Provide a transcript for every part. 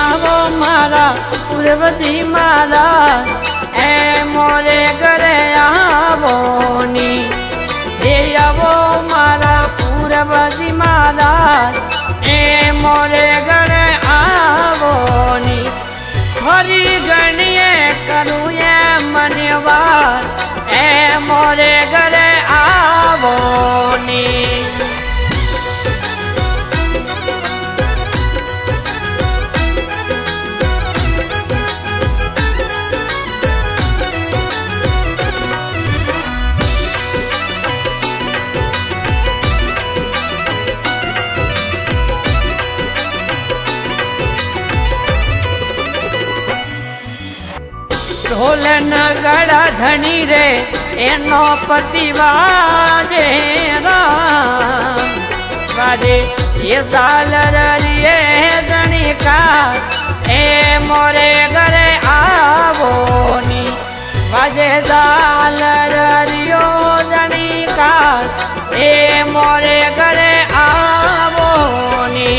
आवो मारा पूर्वजी मारा ए मोरे घरे आवो नी। आवो मारा पूर्वजी मारा ए मोरे घरे आवो नी। हरी गणिये करूँ ये मनवा ए मोरे घरे आवो नी। ढोलन गड़ा धनी रे एनो पतिवाजे राजे ये सालर ये जनी का ए मोरे घरे आवो नी। बाजे सालर रियो जनी का ए मोरे घरे आवो नी।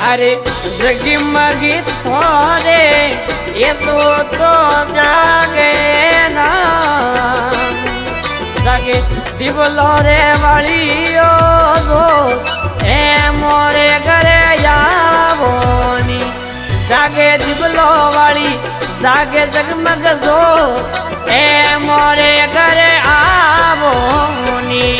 अरे जगमगी थोरे ये तो जागे ना जागे दिवलो रे वाली ओ दो ए मोरे घरे आवो नी। जागे दिवलो वाली जागे जगमग जो ए मोरे घरे आवो नी।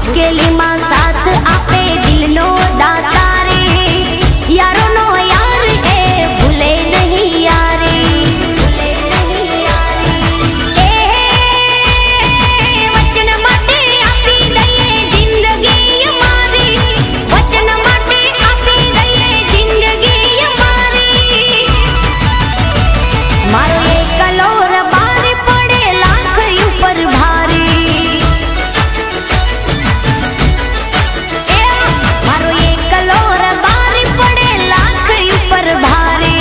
मुश्किल में साथ आपे दिल नो दाता रे, यारो नो यार ए भूले नहीं यारी, भूले नहीं यारी। वचन माटे आपी दये जिंदगी हमारी, वचन माटे आपी दये जिंदगी हमारी। मारो एक कलोर बार पड़े लाख ऊपर भारी, मारो एक कलोर बार पड़े लाख ऊपर भारी।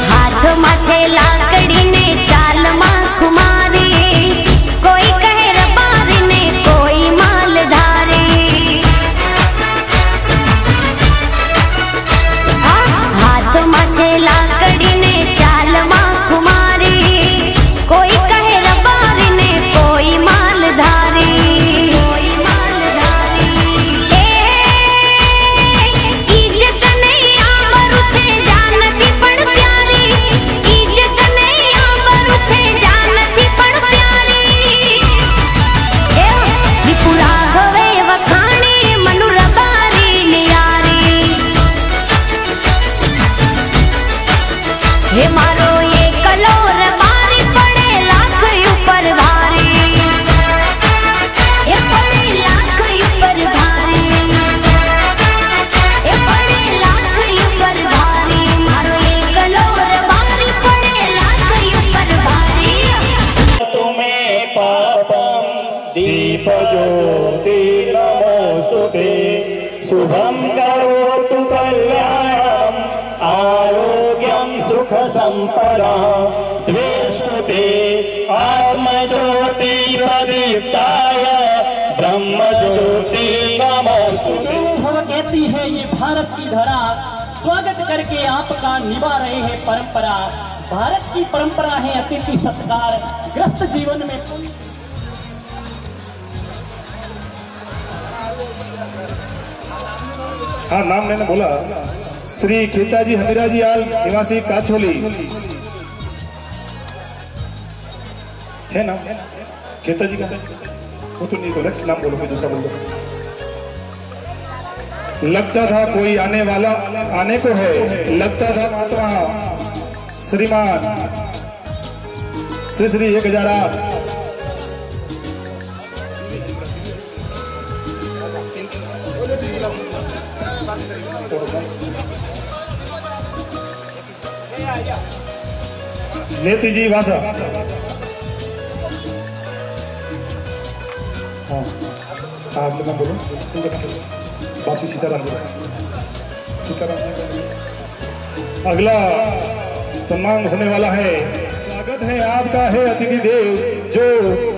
हाथ माछे लाकड़ी ने चाल मां कुमारी, कोई कहे रबार ने कोई मालधारी। हाथ माछे लाकड़ी ने चाल मां कुमारी, कोई कहे रबार ने कोई मालधारी, कोई मालधारी। इज्जत नहीं आबरू छे जानती पण प्यारी, इज्जत नहीं आबरू छे जानती पण प्यारी। विपुला हवे वखाणे मनु रबारी नियारी, हे मारो ये कलोर बारी पड़े लाख ऊपर भारी, ये पड़े लाख ऊपर भारी, ये पड़े लाख ऊपर भारी। मारो ये कलोर बारी पड़े लाख ऊपर भारी। तुम्हें पापम दीप ज्योति नमोस्तुते, शुभम करोतु कल्याणम आरोग्यम सुख संपदा, द्वेष्टुते आत्मज्योति प्रदीप्ताय ब्रह्म ज्योति नमोस्तुते। कहती है ये भारत की धरा, स्वागत करके आपका निभा रहे हैं परंपरा। भारत की परंपरा है अतिथि सत्कार, ग्रस्त जीवन में। हाँ, नाम मैंने बोला। श्री खेताजी हमीराजी आल निवासी काछोली है ना? खेताजी का वो तो नहीं, तो नेक्स्ट नाम बोलो, कोई दूसरा बोलो। लगता था कोई आने वाला आने को है, लगता था महात्मा श्रीमान श्री श्री 1008 नेति जी वासा। हाँ, आप लोग बोलो, तुम बता। बासी सीताराम जी, सीताराम। अगला सम्मान होने वाला है। स्वागत है आपका है अतिथि देव, जो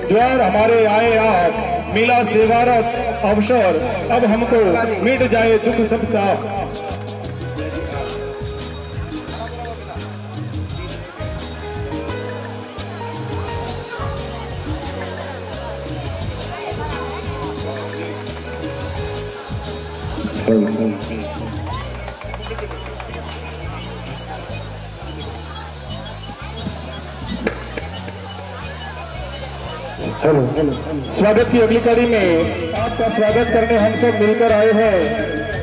द्वार हमारे आए आप, मिला सेवारत अवसर, अब हमको मिट जाए दुख सबका। हेलो, स्वागत की अगली कड़ी में आपका स्वागत करने हम सब मिलकर आए हैं।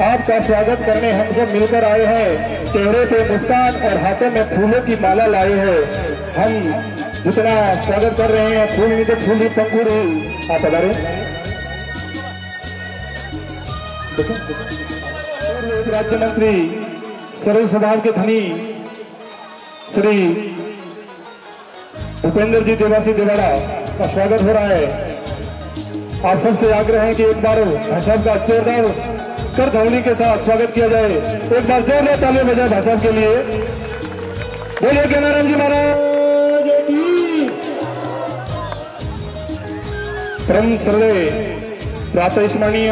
आपका स्वागत करने हम सब मिलकर आए हैं। चेहरे पे मुस्कान और हाथों में फूलों की माला लाए हैं। हम जितना स्वागत कर रहे हैं, फूल नहीं तो फूल ही पंखुड़ी। आप अगर राज्य मंत्री सरल स्वभाव के धनी श्री भूपेंद्र जी देवासी देवाड़ा का स्वागत हो रहा है। आप सबसे आग्रह है कि एक बार भाई साहब का जोरदार कर ध्वनि के साथ स्वागत किया जाए। एक बार जोरदार तालियां बजाए भाई साहब के लिए। बोलिए ज्ञानारायण जी महाराज की। परम श्रद्धेय प्रातः स्मरणीय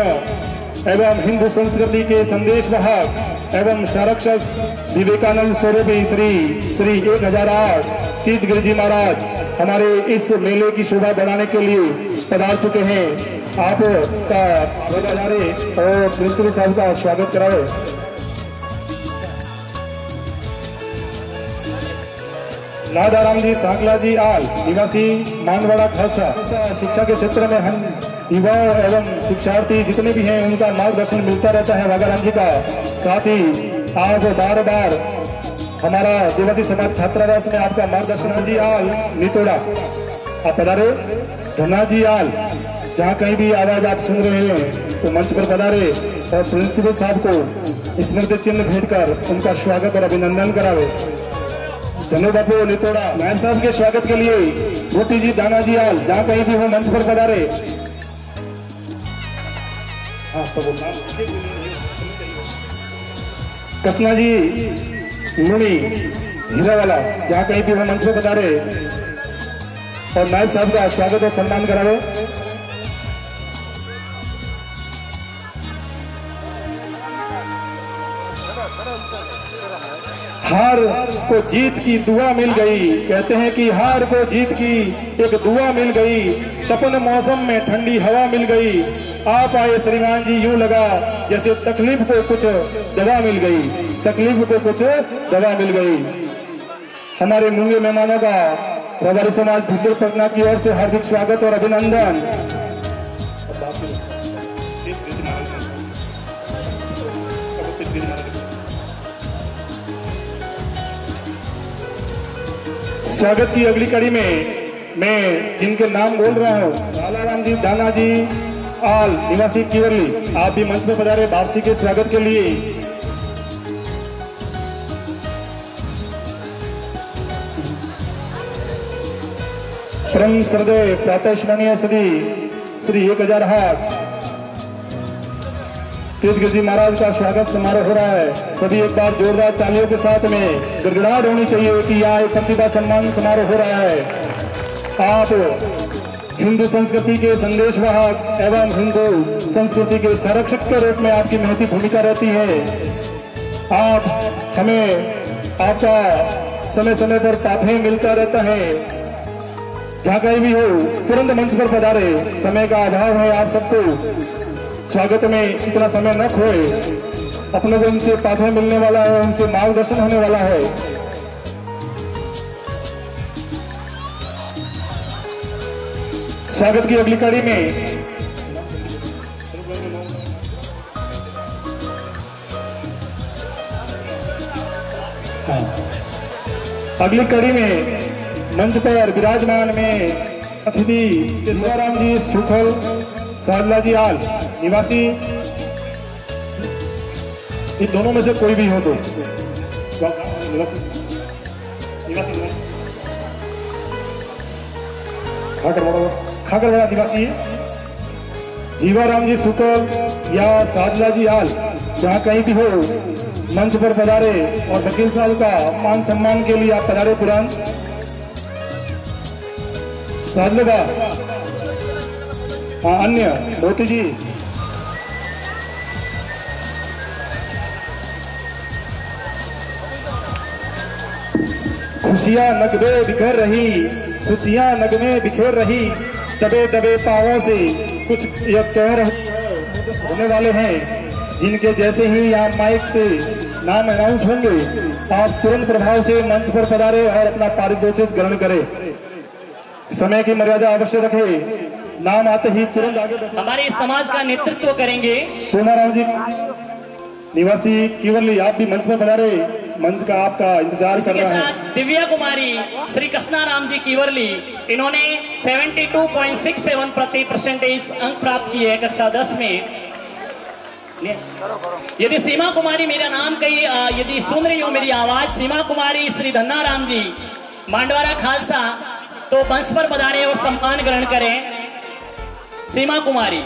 एवं हिंदू संस्कृति के संदेश वाहक एवं संरक्षक विवेकानंद स्वरूपी श्री 1008 तीर्थगिरी जी महाराज हमारे इस मेले की शोभा बढ़ाने के लिए पधार चुके हैं। आपका और प्रिंसिपल साहब का स्वागत करावे। लादाराम जी सांगला जी आल निवासी मानवाड़ा खालसा। शिक्षा के क्षेत्र में हम युवाओं एवं शिक्षार्थी जितने भी हैं उनका मार्गदर्शन मिलता रहता है वाघाराम जी का। साथ ही आप बार बार हमारा देवासी समाज छात्रावास में आपका मार्गदर्शन जी आल नितोड़ा आप पधारे। धन्ना जी आल जहाँ कहीं भी आवाज आप सुन रहे हैं तो मंच पर पधारे और प्रिंसिपल साहब को स्मृति चिन्ह भेंट कर उनका स्वागत और अभिनंदन करावे। धन्यवाद बापू नितोड़ा। नायब साहब के स्वागत के लिए रोटी जी दाना जी आल जहाँ कहीं भी हो मंच पर पधारे। कसना जी मुनी हीरावाला जहाँ कहीं भी हो मंच पर पधारे और नायब साहब का स्वागत और सम्मान करावे। हार को जीत की दुआ मिल गई, कहते हैं कि हार को जीत की एक दुआ मिल गई, तपन मौसम में ठंडी हवा मिल गई। आप आए श्रीमान जी यूं लगा जैसे तकलीफ को कुछ दवा मिल गई, तकलीफ को कुछ दवा मिल गई। हमारे मूंगे मेहमानों का प्रभारी समाज भितर पटना की ओर से हार्दिक स्वागत और अभिनंदन। स्वागत की अगली कड़ी में मैं जिनके नाम बोल रहा हूँ, लालाराम जी दाना जी आल निवासी किवरली, आप भी मंच पर पधारे वापसी के स्वागत के लिए। परम श्रद्धेय प्रातःस्मरणीय श्री 1008 तीर्थगिरी जी महाराज का स्वागत समारोह हो रहा है। सभी एक बार जोरदार तालियों के साथ में गड़गड़ाहट होनी चाहिए कि यह एक प्रतिभा सम्मान समारोह हो रहा है। आप हिंदू संस्कृति के संदेश वाहक एवं हिंदू संस्कृति के संरक्षक के रूप में आपकी महती भूमिका रहती है। आप हमें आपका समय समय पर पाथे मिलता रहता है। जहाँ कहीं भी हो तुरंत मंच पर पधारे, समय का अभाव है। आप सबको स्वागत में इतना समय न खोए, अपने को उनसे पाथे मिलने वाला है, उनसे मार्गदर्शन होने वाला है। स्वागत की अगली कड़ी में अगली कड़ी में मंच पर विराजमान में अतिथि ईश्वराम जी सुखल सादला जी आल निवासी, इन दोनों में से कोई भी हो तो निवासी खाकरवाड़ा निवासी जीवाराम जी सुकल या सादला जी आल जहाँ कहीं भी हो मंच पर पधारे और वकील साहब का मान सम्मान के लिए आप पधारे। तुरंत सादलगा अन्य मोती जी खुशियां नगमे बिखर रही, खुशियां नगमे बिखेर रही, दबे दबे पांवों से कुछ यह कह रहे होने वाले हैं जिनके जैसे ही यहाँ माइक से नाम अनाउंस होंगे आप तुरंत प्रभाव से मंच पर पधारे और अपना पारितोषिक ग्रहण करें। समय की मर्यादा अवश्य रखे, नाम आते ही तुरंत आगे हमारे समाज का नेतृत्व करेंगे सोनाराम जी निवासी केवली, आप भी मंच पर पधारे, मंच का आपका इंतजार कर रहा है। दिव्या कुमारी श्री कृष्णाराम जी कीवर्ली, इन्होंने 72.67% अंक प्राप्त किए कक्षा 10 में। यदि सीमा कुमारी मेरा नाम कही, यदि सुन रही हो मेरी आवाज, सीमा कुमारी श्री धन्नाराम जी मांडवारा खालसा, तो मंच पर पधारे और सम्मान ग्रहण करें सीमा कुमारी।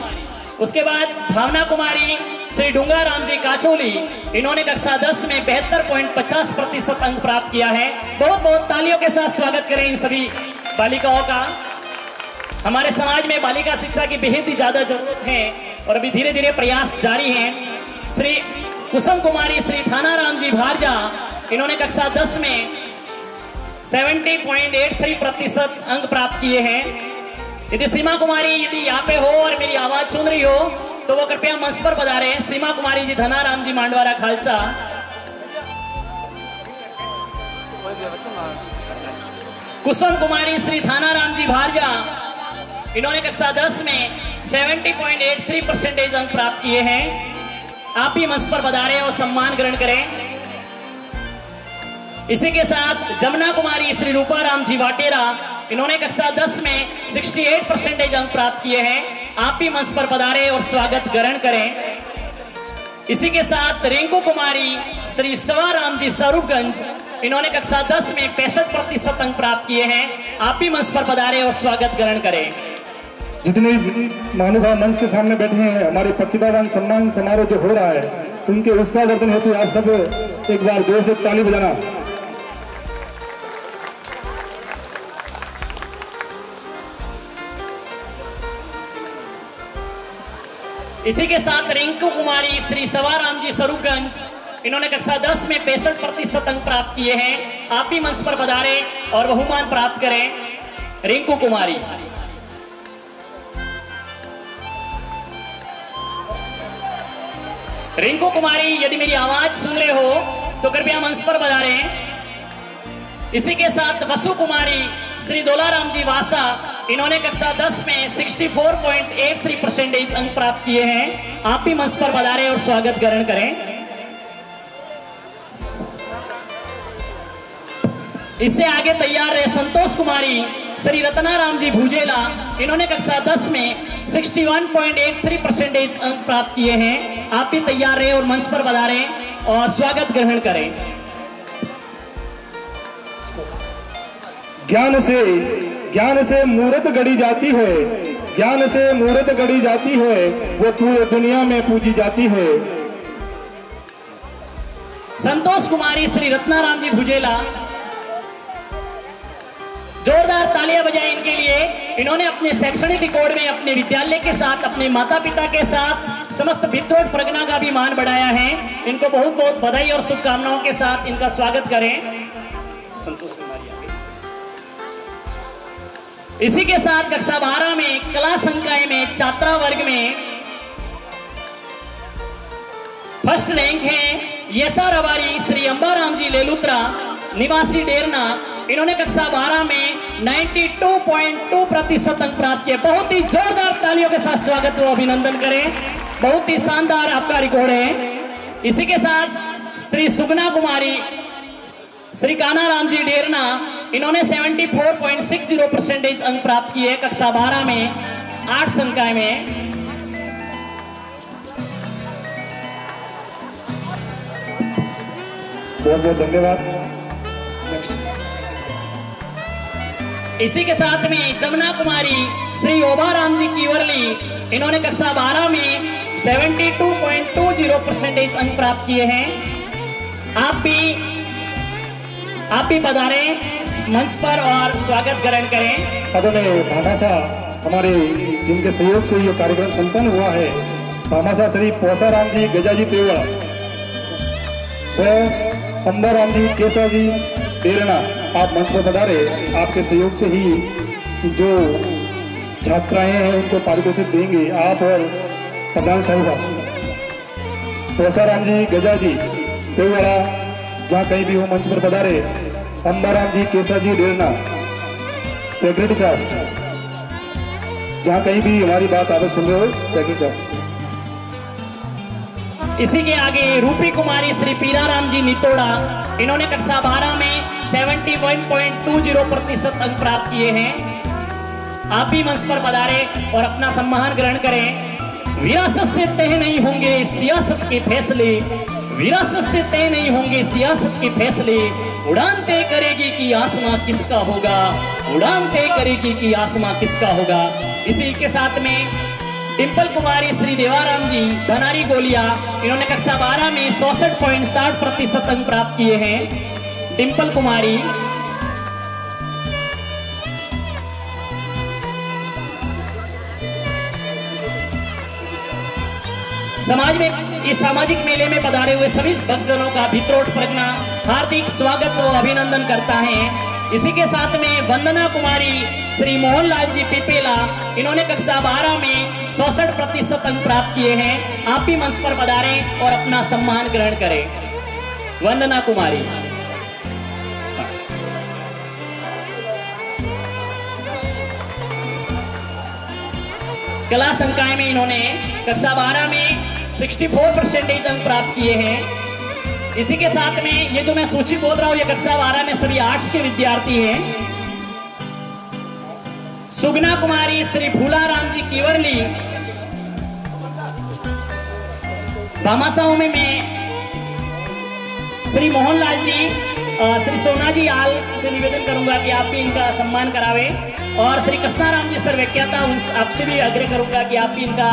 उसके बाद भावना कुमारी श्री डूंगा राम जी काचोली, इन्होंने कक्षा 10 में 72.50% अंक प्राप्त किया है। बहुत बहुत तालियों के साथ स्वागत करें इन सभी बालिकाओं का। हमारे समाज में बालिका शिक्षा की बेहद ही ज्यादा जरूरत है। और अभी धीरे धीरे प्रयास जारी है। श्री कुसुम कुमारी श्री थानाराम जी भारजा, इन्होंने कक्षा 10 में 70.83% अंक प्राप्त किए हैं। यदि सीमा कुमारी यदि यहाँ पे हो और मेरी आवाज सुन रही हो तो वो कृपया मंच पर पधारे। सीमा कुमारी जी धनाराम जी मांडवारा खालसा। कुसुम कुमारी श्री थानाराम जी भारजा, इन्होंने कक्षा 10 में 70.83% अंक प्राप्त किए हैं। आप ही मंच पर पधारे और सम्मान ग्रहण करें। इसी के साथ जमुना कुमारी श्री रूपाराम जी वाटेरा, इन्होंने कक्षा 10 में 68% अंक प्राप्त किए हैं। आप ही मंच पर पधारे और स्वागत ग्रहण करें। इसी के साथ रिंकू कुमारी श्री सवाराम जी स्वरूपगंज, इन्होंने कक्षा 10 में 65% अंक प्राप्त किए हैं। आप ही मंच पर पधारे और स्वागत ग्रहण करें। जितने महानुभाव मंच के सामने बैठे हैं, हमारे प्रतिभावान सम्मान समारोह जो हो रहा है, उनके उत्साहवर्धन हेतु आप सब एक बार जोर से ताली बजाना। इसी के साथ रिंकू कुमारी श्री सवाराम जी स्वरूपगंज, इन्होंने कक्षा 10 में 65% अंक प्राप्त किए हैं। आप भी मंच पर पधारे और बहुमान प्राप्त करें। रिंकू कुमारी, रिंकू कुमारी यदि मेरी आवाज सुन रहे हो तो कृपया मंच पर पधारे। इसी के साथ वसु कुमारी श्री दोलाराम जी वासा, इन्होंने कक्षा 10 में 64.83% अंक प्राप्त किए हैं। आप भी मंच पर पधारे और स्वागत ग्रहण करें। इससे आगे तैयार रहे संतोष कुमारी श्री रत्नाराम जी भूजेला, इन्होंने कक्षा 10 में 61.83% अंक प्राप्त किए हैं। आप भी तैयार रहे और मंच पर पधारे और स्वागत ग्रहण करें। ज्ञान से मूर्त गढ़ी जाती है, ज्ञान से मूर्त गढ़ी जाती है, वो पूरे दुनिया में पूजी जाती है। संतोष कुमारी श्री रत्नाराम जी भुजेला, जोरदार तालियां बजाएं इनके लिए। इन्होंने अपने शैक्षणिक रिकॉर्ड में अपने विद्यालय के साथ, अपने माता पिता के साथ समस्त विद्रोह प्रज्ञा का भी मान बढ़ाया है। इनको बहुत बहुत बधाई और शुभकामनाओं के साथ इनका स्वागत करें। संतोष कुमारी, इसी के साथ कक्षा 12 में कला संकाय में छात्रा वर्ग में फर्स्ट रैंक है येसा रवारी श्री अंबाराम जी लेलुत्रा निवासी डेरना, इन्होंने कक्षा 12 में 92.2% अंक प्राप्त किए। बहुत ही जोरदार तालियों के साथ स्वागत हो, अभिनंदन करें। बहुत ही शानदार आपका रिकॉर्ड है। इसी के साथ श्री सुगना कुमारी श्री कानाराम जी डेरना, इन्होंने 74.60% अंक प्राप्त किए कक्षा 12 में 8 संकाय में। बहुत बहुत धन्यवाद। इसी के साथ में जमुना कुमारी श्री ओबाराम जी कीवर्ली, इन्होंने कक्षा 12 में 72.20% अंक प्राप्त किए हैं। आप भी पधारे मंच पर और स्वागत ग्रहण करें। आदरणीय भामासा हमारे जिनके सहयोग से ये कार्यक्रम संपन्न हुआ है, भामासा श्री पोसाराम जी गजाजी पेवा, तो अंबाराम जी केसा जी डेरना, आप मंच पर पधारे। आपके सहयोग से ही जो छात्राएं हैं उनको पारितोषिक देंगे आप और प्रधान साहब पोसाराम जी गजाजी पेवाड़ा, जहाँ कहीं भी हो मंच पर पधारे। अंबाराम जी केसा जी डेरना, सेक्रेटरी साहब, जहाँ कहीं भी हमारी बात आप सुन रहे हो, सेक्रेटरी साहब। इसी के आगे रूपी कुमारी श्री पीराराम जी नितोड़ा, इन्होंने कक्षा 12 में 71.20% अंक प्राप्त किए हैं। आप भी मंच पर पधारे और अपना सम्मान ग्रहण करें। विरासत से तय नहीं होंगे सियासत के फैसले, विरासत से तय नहीं होंगे सियासत के फैसले, उड़ान तय करेगी कि आसमां किसका होगा, उड़ान तय करेगी कि आसमां किसका होगा। इसी के साथ में डिम्पल कुमारी श्री देवाराम जी धनारी गोलिया, इन्होंने कक्षा 12 में 64.60% अंक प्राप्त किए हैं। डिम्पल कुमारी, समाज में इस सामाजिक मेले में पधारे हुए सभी भक्तजनों का भित्रोट प्रगना हार्दिक स्वागत व अभिनंदन करता है। इसी के साथ में वंदना कुमारी श्री मोहनलाल जी पिपेला, इन्होंने कक्षा 12 में 66% अंक प्राप्त किए हैं। आप भी मंच पर पधारें और अपना सम्मान ग्रहण करें। वंदना कुमारी, कला संकाय में इन्होंने कक्षा 12 में 64% अंक प्राप्त किए हैं। इसी के साथ में ये जो मैं सूची बोल रहा हूं, ये कक्षा 12 में सभी आर्ट्स के विद्यार्थी हैं। सुगना कुमारी श्री फूलाराम जी कीवर्ली, भामाशाह में श्री मोहनलाल जी, श्री सोना जी आल से निवेदन करूंगा कि आप भी इनका सम्मान करावे। और श्री कृष्णाराम जी सर्वव्याख्याता, आपसे भी आग्रह करूंगा कि आप भी इनका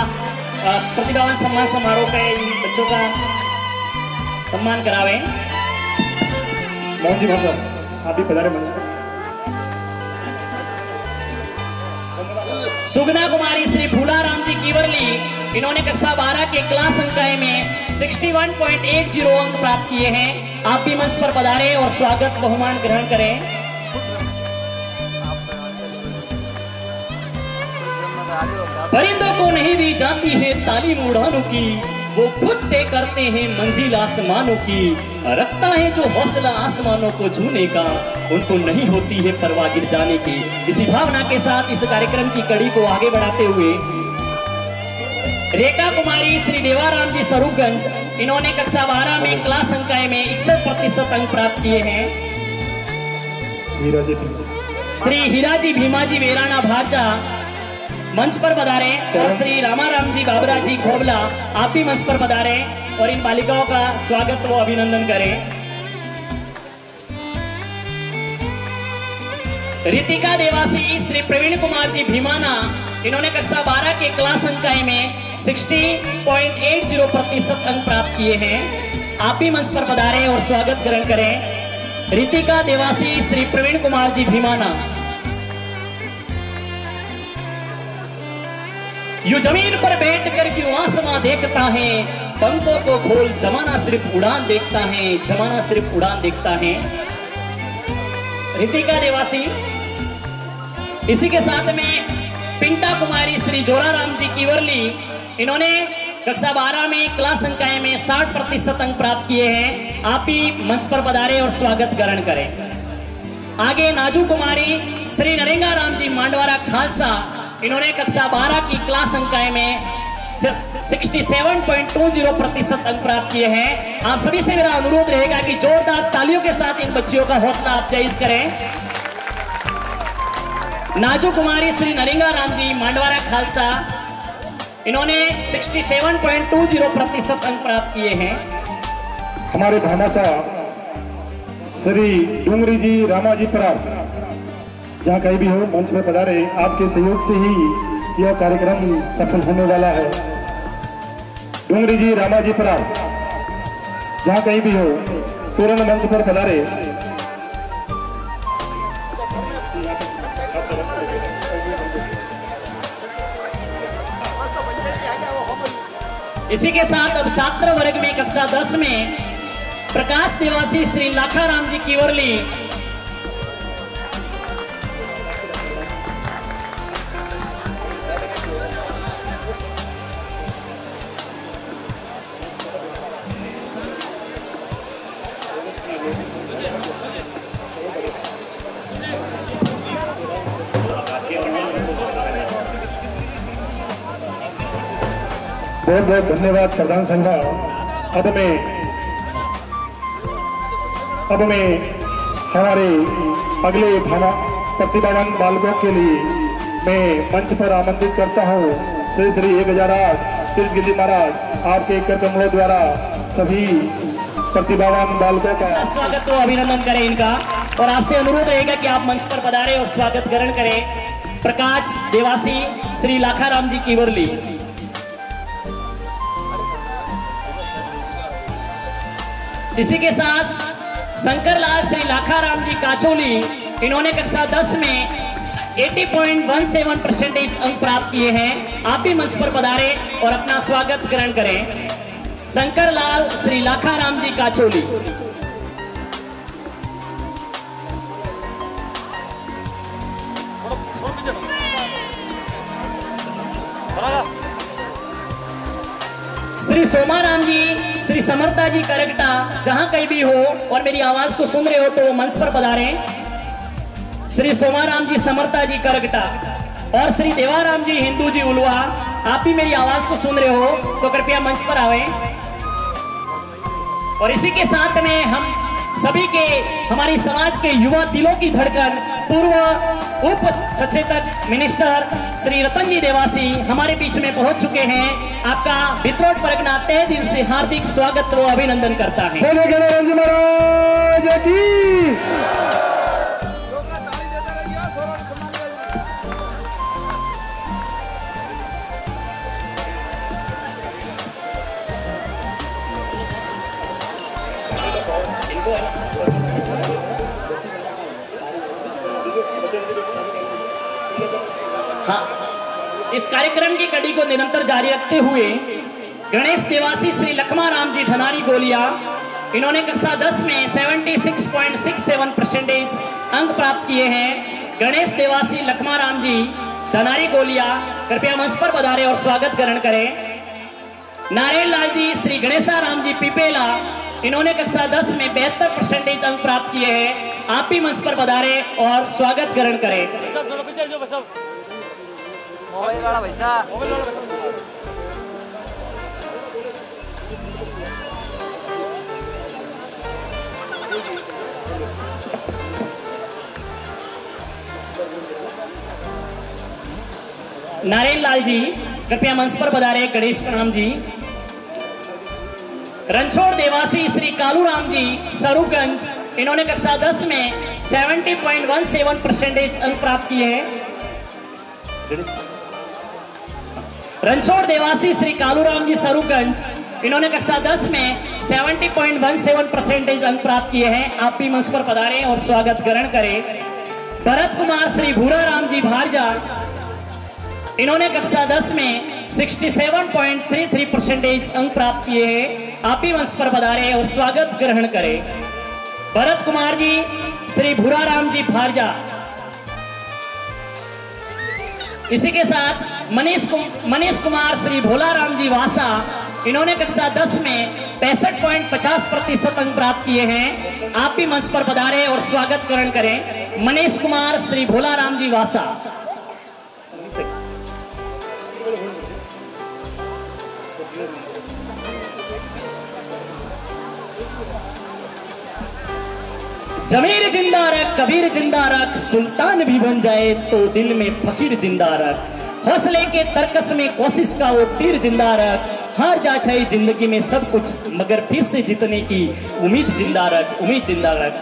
प्रतिभावान सम्मान समारोह पे इन बच्चों का सम्मान करावे। मोहन जी भाषा, आप भी पधारे मंच पर। सुगना कुमारी श्री फूलाराम जी कीवर्ली, इन्होंने कक्षा 12 के क्लास संकाय में 61.80 अंक प्राप्त किए हैं। आप भी मंच पर पधारे और स्वागत बहुमान ग्रहण करें। परिंदों को नहीं दी जाती है तालीम उड़ानों की, वो खुद तय करते हैं मंजिल आसमानों की। रखता है जो हौसला आसमानों को छूने का, उनको नहीं होती है परवाह गिर जाने की। इसी भावना के साथ इस कार्यक्रम की कड़ी को आगे बढ़ाते हुए रेखा कुमारी श्री देवाराम जी स्वरूपगंज, इन्होंने कक्षा 12 में क्लास संकाय में 61% अंक प्राप्त किए हैं। श्री हीराजी भीमाजी वेराना भारजा मंच पर पधारे और श्री रामाराम जी बाबरा जी खोबला, आप भी मंच पर पधारे और इन बालिकाओं का स्वागत व अभिनंदन करें। रितिका देवासी श्री प्रवीण कुमार जी भीमाना, इन्होंने कक्षा 12 के क्लास संकाय में 60.80% अंक प्राप्त किए हैं। आप भी मंच पर पधारे और स्वागत ग्रहण करें। रितिका देवासी श्री प्रवीण कुमार जी भीमाना। यूं जमीन पर बैठकर क्यों आसमां देखता है, पंखों को खोल जमाना सिर्फ उड़ान देखता है, जमाना सिर्फ उड़ान देखता है। रितिका देवासी। इसी के साथ में पिंटा कुमारी श्री जोराराम जी कीवर्ली, इन्होंने कक्षा 12 में क्लास संकाय में 60% अंक प्राप्त किए हैं। आप भी मंच पर पधारे और स्वागत ग्रहण करें। आगे नाजू कुमारी श्री नरेंगा राम जी मांडवारा खालसा, इन्होंने कक्षा 12 की क्लास संकाय में 67.20% अंक प्राप्त किए हैं। आप सभी से मेरा अनुरोध रहेगा कि जोरदार तालियों के साथ इन बच्चियों का हौसला अफजाई करें। नाजू कुमारी श्री नरेंगा राम जी मांडवारा खालसा, इन्होंने 67.20% अंक प्राप्त किए हैं। हमारे भामाशाह श्री डूंगरी जी रामाजी परार, जहाँ कहीं भी हो मंच में पधारे। आपके सहयोग से ही यह कार्यक्रम सफल होने वाला है। डूंगरी जी रामाजी परार, जहाँ कहीं भी हो तुरंत मंच पर पधारे। इसी के साथ अब छात्र वर्ग में कक्षा 10 में प्रकाश निवासी श्री लाखाराम जी कीवर्ली, बहुत बहुत धन्यवाद प्रधान संघ। अब मैं हमारे अगले प्रतिभावान बालकों के लिए मैं मंच पर आमंत्रित करता हूँ श्री श्री 1008 तीर्थ गिरी महाराज। आपके कर कमलों द्वारा सभी प्रतिभावान बालकों का स्वागत व अभिनंदन करें इनका। और आपसे अनुरोध रहेगा कि आप मंच पर पधारें और स्वागत ग्रहण करें। प्रकाश देवासी श्री लाखाराम जी कीवर्ली। इसी के साथ शंकरलाल श्री लाखाराम जी काचोली, इन्होंने कक्षा 10 में 80.17% अंक प्राप्त किए हैं। आप भी मंच पर पधारे और अपना स्वागत ग्रहण करें। शंकर लाल श्री लाखाराम जी काचोली। श्री सोमाराम जी, श्री समर्था जी करगटा, जहां कहीं भी हो और मेरी आवाज को सुन रहे हो तो मंच पर पधारें। श्री सोमाराम जी, समर्था जी करगटा और श्री देवाराम जी, हिंदू जी उलवा, आप भी मेरी आवाज को सुन रहे हो तो कृपया मंच पर आवे। और इसी के साथ में हम सभी के, हमारी समाज के युवा दिलों की धड़कन, पूर्व उप सचेतक मिनिस्टर श्री रतन जी देवासी हमारे बीच में पहुंच चुके हैं। आपका वित्रोट परगना तहे दिल से हार्दिक स्वागत व अभिनंदन करता है। महाराज की हाँ, इस कार्यक्रम की कड़ी को निरंतर जारी रखते हुए गणेश देवासी श्री लखमा राम जी धनारी गोलिया, इन्होंने कक्षा 10 में 76.67% अंक प्राप्त किए हैं। गणेश देवासी लखमा राम जी धनारी गोलिया कृपया मंच पर पधारे और स्वागत ग्रहण करें। नारायण लाल जी श्री गणेशा राम जी पिपेला, इन्होंने कक्षा 10 में 72% अंक प्राप्त किए हैं। आप भी मंच पर पधारे और स्वागत ग्रहण करें। नारायण लाल जी कृपया मंच पर पधारे। गणेश राम जी। रणछोड़ देवासी श्री कालू राम जी सरूगंज, इन्होंने कक्षा 10 में 70.17% अंक प्राप्त किए हैं। रणछोड़ देवासी श्री कालू राम जी सरूगंज, इन्होंने कक्षा 10 में 70.17% अंक प्राप्त किए हैं। आप भी मंच पर पधारें और स्वागत ग्रहण करें। भरत कुमार श्री भूरा राम जी भारजा, इन्होंने कक्षा 10 में 67.33% अंक प्राप्त किए हैं। आप भी मंच पर पधारें और स्वागत ग्रहण करें। भरत कुमार जी श्री भूरा राम जी भारजा। इसी के साथ मनीष कुमार श्री भोला राम जी वासा, इन्होंने कक्षा 10 में 65.50% अंक प्राप्त किए हैं। आप भी मंच पर पधारे और स्वागत ग्रहण करें। मनीष कुमार श्री भोला राम जी वासा। जमीर जिंदा रख, कबीर जिंदा रख, सुल्तान भी बन जाए तो दिल में फकीर जिंदा रख। हौसले के तरकस में कोशिश का वो तीर जिंदा रख। हार जा चाहे जिंदगी में सब कुछ, मगर फिर से जीतने की उम्मीद जिंदा रख, उम्मीद जिंदा रख।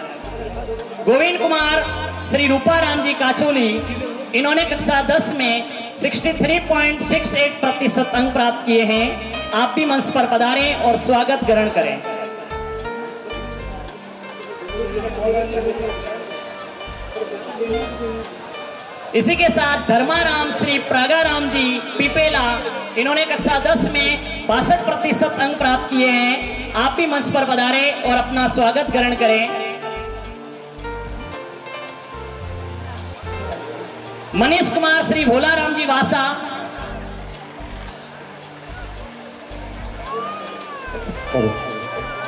गोविंद कुमार श्री रूपा राम जी काचोली, इन्होंने कक्षा 10 में 63.68% अंक प्राप्त किए हैं। आप भी मंच पर पधारें और स्वागत ग्रहण करें। इसी के साथ धर्माराम श्री प्रागाराम जी पिपेला, इन्होंने कक्षा 10 में 62% अंक प्राप्त किए हैं। आप भी मंच पर पधारे और अपना स्वागत ग्रहण करें। मनीष कुमार श्री भोला राम जी वासा,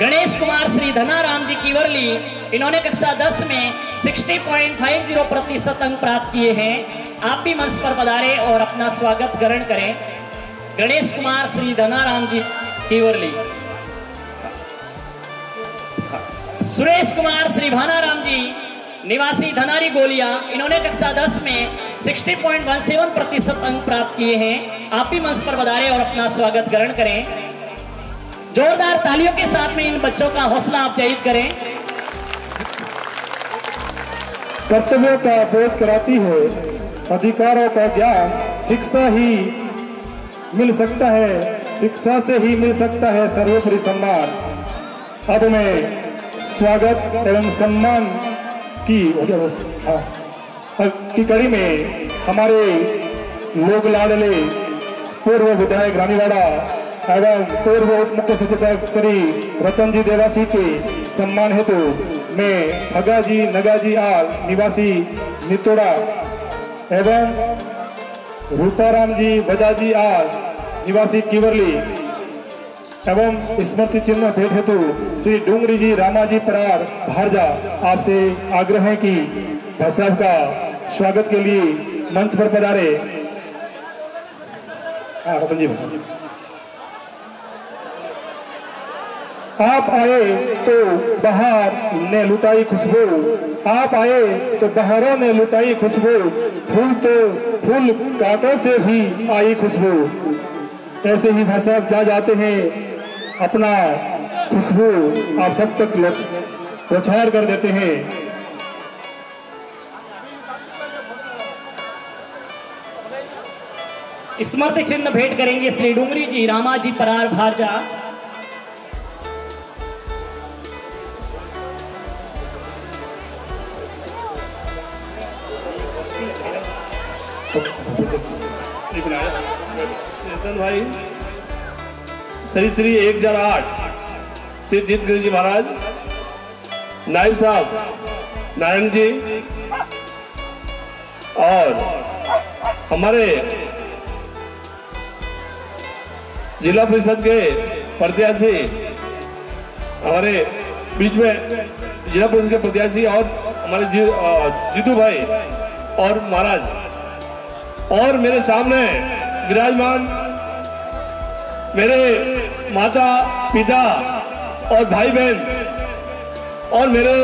गणेश कुमार श्री धनाराम जी कीवर्ली, इन्होंने कक्षा 10 में 60.50% अंक प्राप्त किए हैं। आप भी मंच पर पधारे और अपना स्वागत ग्रहण करें। गणेश कुमार श्री धनाराम जी कीवर्ली। सुरेश कुमार श्री भानाराम जी निवासी धनारी गोलिया, इन्होंने कक्षा 10 में 60.17% अंक प्राप्त किए हैं। आप भी मंच पर पधारे और अपना स्वागत ग्रहण करें। जोरदार तालियों के साथ में इन बच्चों का हौसला अफजाई करें। कर्तव्यों का बोध कराती है, अधिकारों का ज्ञान शिक्षा ही मिल सकता है, शिक्षा से ही मिल सकता है सर्वोपरि सम्मान। अब मैं स्वागत एवं सम्मान की की कड़ी में हमारे लोक लाडले पूर्व विधायक रानीवाड़ा एवं पूर्व उप मुख्य सचेतक श्री रतन जी देवासी के सम्मान हेतु मैं ठगाजी नगाजी आर निवासी नितोड़ा एवं रूपाराम जी बजाजी आर निवासी किवरली एवं स्मृति चिन्ह भेंट हेतु श्री डूंगरी जी रामाजी परार भारजा आपसे आग्रह है कि भाई साहब का स्वागत के लिए मंच पर पधारे। रतन जी आप आए तो बाहर ने लुटाई खुशबू, आप आए तो बहारों ने लुटाई खुशबू, फूल तो फूल कांटों से भी आई खुशबू। ऐसे ही भाई साहब जा जाते हैं अपना खुशबू आप सब तक पहुंचार कर देते हैं। स्मृति चिन्ह भेंट करेंगे श्री डूंगरी जी रामाजी परार भारजा। भाई श्री श्री 1008 श्री जीतगिरी जी महाराज, नायब साहब नारायण जी और हमारे जिला परिषद के प्रत्याशी, हमारे बीच में जिला परिषद के प्रत्याशी और हमारे जीतू भाई और महाराज, और मेरे सामने विराजमान मेरे माता पिता और भाई बहन और मेरे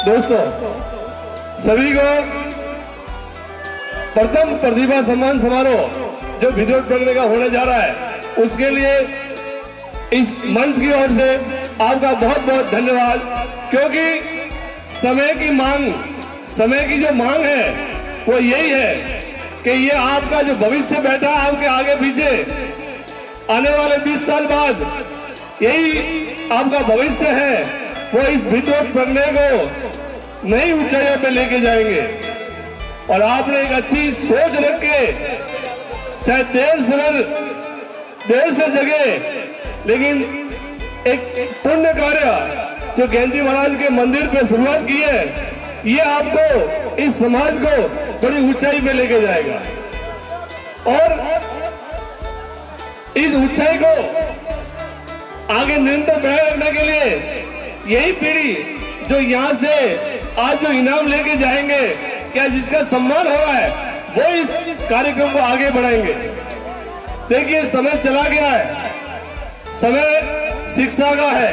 दोस्तों, सभी को प्रथम प्रतिभा सम्मान समारोह जो विद्युत प्रगति का होने जा रहा है, उसके लिए इस मंच की ओर से आपका बहुत बहुत धन्यवाद। क्योंकि समय की जो मांग है वो यही है कि ये आपका जो भविष्य बैठा है आपके आगे पीछे, आने वाले 20 साल बाद यही आपका भविष्य है, वो इस विद्युत प्रगति को नई ऊंचाइयों पे लेके जाएंगे। और आपने एक अच्छी सोच रख के, चाहे देर से जगे, लेकिन एक पुण्य कार्य जो ज्ञानजी महाराज के मंदिर पे शुरुआत की है, ये आपको इस समाज को बड़ी ऊंचाई पे लेके जाएगा। और इस ऊंचाई को आगे निरंतर बनाए रखने के लिए यही पीढ़ी जो यहाँ से आज जो इनाम लेके जाएंगे या जिसका सम्मान हो रहा है, वो इस कार्यक्रम को आगे बढ़ाएंगे। देखिए समय चला गया है, समय शिक्षा का है,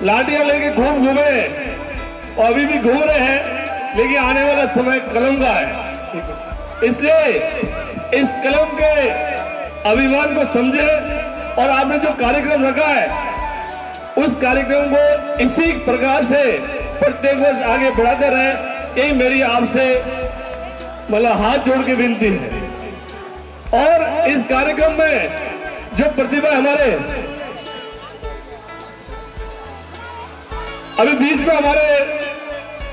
लाठियां लेके खूब घूमे और अभी भी घूम रहे हैं, लेकिन आने वाला समय कलम का है। इसलिए इस कलम के अभिमान को समझे और आपने जो कार्यक्रम रखा है, उस कार्यक्रम को इसी प्रकार से प्रत्येक वर्ष आगे बढ़ाते रहे, यही मेरी आपसे मतलब हाथ जोड़ के विनती है। और इस कार्यक्रम में जो प्रतिभा हमारे अभी बीच में हमारे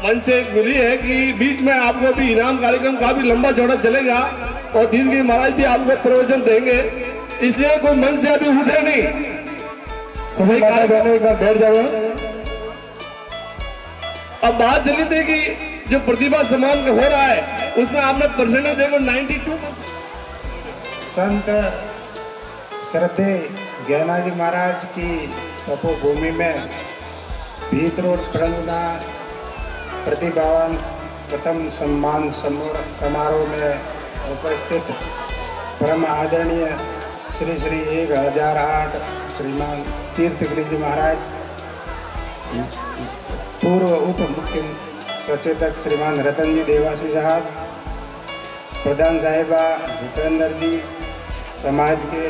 मन से मिली है कि बीच में आपको भी इनाम कार्यक्रम काफी लंबा चौड़ा चलेगा और जीतगिरी महाराज भी आपको प्रवचन देंगे, इसलिए कोई मन से अभी उठे नहीं, सभी कार्यक्रम एक बार बैठ जाओ। अब बात चली थी कि जो प्रतिभा सम्मान हो रहा है उसमें आपने परसेंटेज देखो 92%। संत श्रद्धे ज्ञानाजी महाराज की तपोभूमि में भीतरोड प्रंगना प्रतिभावान प्रथम सम्मान समारोह में उपस्थित परम आदरणीय श्री श्री 1008 श्रीमान तीर्थगिरी जी महाराज, पूर्व उप मुख्य सचेतक श्रीमान रतन जी देवासी साहब, प्रधान साहिबा भूपेंद्र जी, समाज के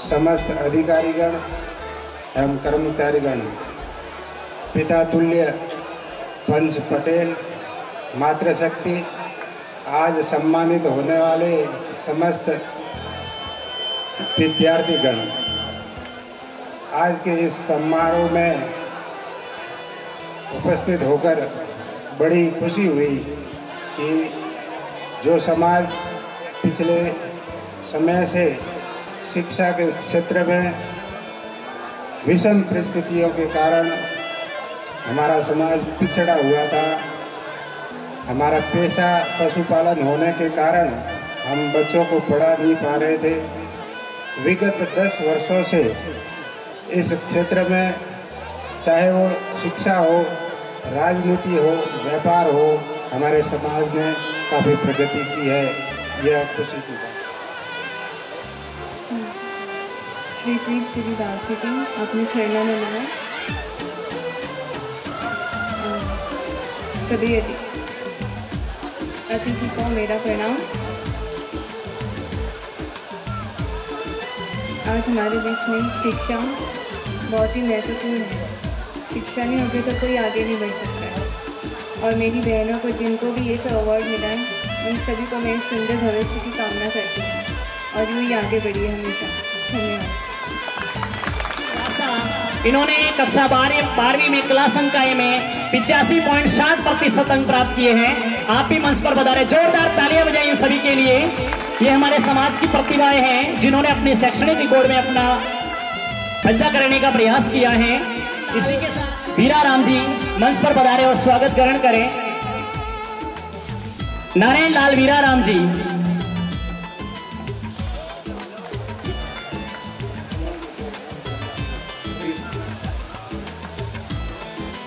समस्त अधिकारीगण एवं कर्मचारीगण, पिता तुल्य पंच पटेल, मातृशक्ति, आज सम्मानित होने वाले समस्त विद्यार्थीगण, आज के इस समारोह में उपस्थित होकर बड़ी खुशी हुई कि जो समाज पिछले समय से शिक्षा के क्षेत्र में विषम परिस्थितियों के कारण हमारा समाज पिछड़ा हुआ था। हमारा पेशा पशुपालन होने के कारण हम बच्चों को पढ़ा नहीं पा रहे थे। विगत 10 वर्षों से इस क्षेत्र में चाहे वो शिक्षा हो, राजनीति हो, व्यापार हो, हमारे समाज ने काफ़ी प्रगति की है। यह खुशी की बात। श्री तीर्थ गिरिदासी जी अपने चरणों में मिला। सभी अतिथि को मेरा प्रणाम। आज हमारे बीच में शिक्षा बहुत ही महत्वपूर्ण है। शिक्षा नहीं होगी तो कोई आगे नहीं बढ़ सकता है। और मेरी बहनों को जिनको भी ये सब अवार्ड मिला है, उन सभी को मैं सुंदर भविष्य की कामना करती हूँ और ये आगे बढ़ी है हमेशा। धन्यवाद। इन्होंने कक्षा 12वीं में क्लास अंक में 85.7% अंक प्राप्त किए हैं। आप भी मंच पर बता रहे, जोरदार तालियां बजाइए इन सभी के लिए। ये हमारे समाज की प्रतिभाएं हैं जिन्होंने अपने शैक्षणिक रिकॉर्ड में अपना अच्छा करने का प्रयास किया है। इसी के साथ वीरा राम जी मंच पर पधारे और स्वागत ग्रहण करें। नारायण लाल वीरा राम जी।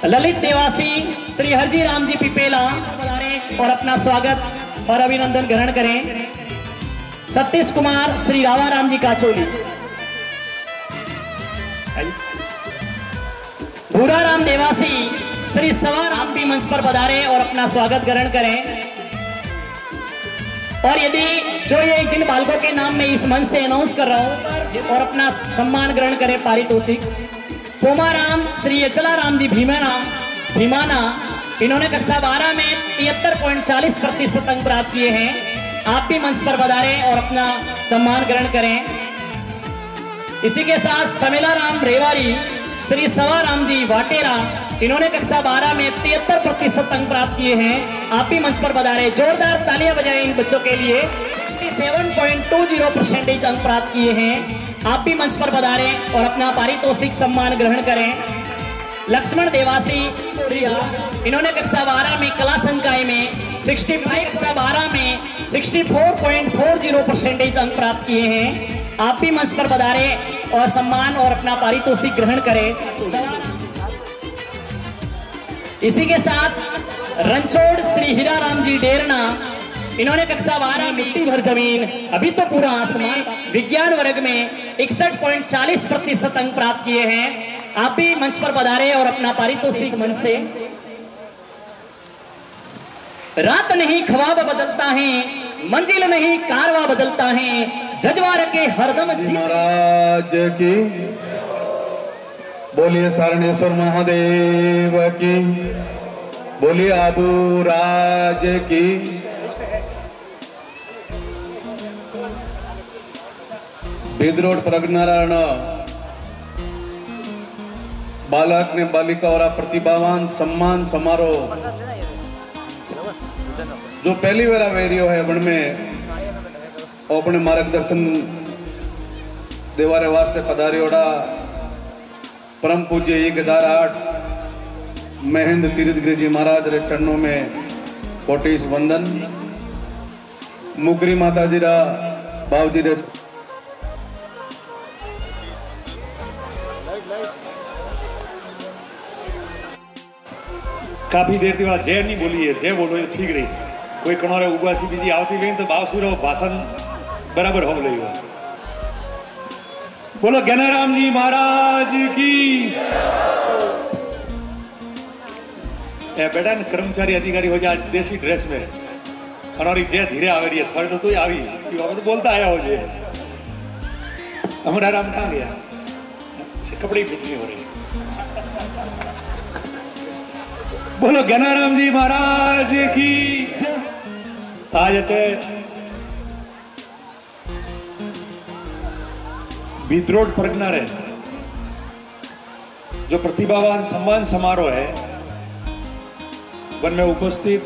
ललित देवासी श्री हरजी राम जी पिपेला पधारे और अपना स्वागत और अभिनंदन ग्रहण करें। सतीश कुमार श्री रावा राम जी काचोली। भूरा राम देवासी श्री सवा राम जी मंच पर पधारे और अपना स्वागत ग्रहण करें। और यदि जो ये जिन बालकों के नाम में इस मंच से अनाउंस कर रहा हूं और अपना सम्मान ग्रहण करें पारितोषिक। पोमाराम श्री अचला राम जी भीमाना, इन्होंने कक्षा 12 में 73.40% अंक प्राप्त किए हैं। आप भी मंच पर पधारें और अपना सम्मान ग्रहण करें। इसी के साथ समेला राम रेवारी श्री सवा राम जी वाटेरा, इन्होंने कक्षा 12 में 73% अंक प्राप्त किए हैं। आप भी मंच पर पधारें। जोरदार तालियां बजाएं इन बच्चों के लिए। 67.20% अंक प्राप्त किए हैं। आप भी मंच पर पधारें और अपना पारितोषिक सम्मान ग्रहण करें। लक्ष्मण देवासी श्री इन्होंने कक्षा 12 में कला संकाय में 65, कक्षा 12 में 64.40% अंक प्राप्त किए हैं। आप भी मंच पर पधारें और सम्मान और अपना पारितोषिक ग्रहण करें। इसी के साथ रणछोड़ श्री हीरा राम जी डेरना, इन्होंने कक्षा 12 मिट्टी भर जमीन अभी तो पूरा आसमान विज्ञान वर्ग में 61.40% अंक प्राप्त किए हैं। आप भी मंच पर पधारे और अपना पारितोषिक मंच से। रात नहीं ख्वाब बदलता है, मंजिल नहीं कारवा बदलता है, जजवार के हरदम महाराज की बोलिए। सारणेश्वर महादेव की बोलिए। आबू राज की बिद्रोड प्रज्ञानारायण बालक ने बालिका और प्रतिभावान सम्मान समारोह जो पहली बार वेरियो है वन में अपने मार्गदर्शन देवारे वास्ते पधारियोड़ा परम पूज्य 1008 महेंद्र तीर्थगिरी जी महाराज रे चरणों में कोटिस वंदन। मुकरी माता जी रा बाबूजी रे काफी देर बाद जय नहीं बोली है, जय बोलो ये ठीक रही। कोई कणोरे उबासी बीजी आवती रही तो बावसूरो भाषण बराबर हो रही हो। बोलो ज्ञानाराम जी महाराज की। बेटा ने कर्मचारी अधिकारी हो जाए देसी ड्रेस में और जय धीरे आ रही है। थोड़े तो तू आई तो बोलता आया हो जे हमारा राम कहाँ गया, कपड़े फिट नहीं हो रही। बोलो ज्ञानाराम जी महाराज की। आज अच्छे बिद्रोड प्रज्ञा रे जो प्रतिभावान सम्मान समारोह है वन में उपस्थित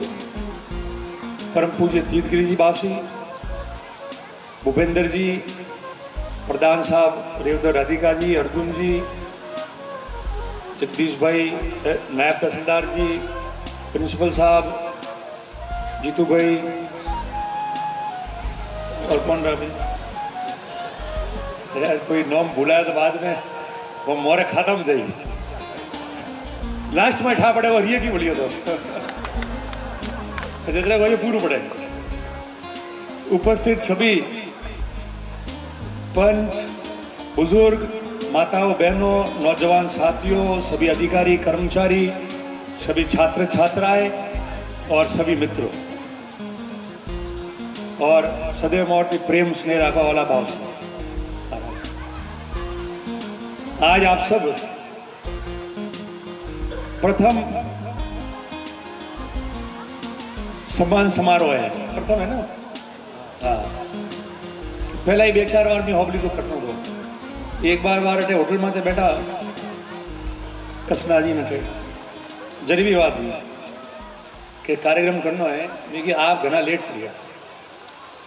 परम पूज्य तीर्थगिरी जी बासी, भूपेंद्र जी, प्रधान साहब रेवदर राधिका जी, अर्जुन जी, जगदीश भाई, नायब तहसीलदार जी, प्रिंसिपल साहब, जीतू भाई और कौन रहा भाई, यार कोई नाम भूलाया तो बाद में वो मोरे खत्म जाइए, लास्ट में ठा पड़े वो रिये की बोलिए तो जितना वही पूर्ण पड़े। उपस्थित सभी पंच, बुजुर्ग, माताओं, बहनों, नौजवान साथियों, सभी अधिकारी, कर्मचारी, सभी छात्र छात्राएं और सभी मित्रों, और सदैव मूर्ति प्रेम स्नेह रखा वाला भाव से आज आप सब प्रथम सम्मान समारोह है, प्रथम है ना। हाँ, पहला ही बेचार बार में होबली तो करना दो। एक बार अटे होटल में बैठा कसना जी नटे जरी भी बात हुई कि कार्यक्रम करना है, लेकिन आप घना लेट हो गया।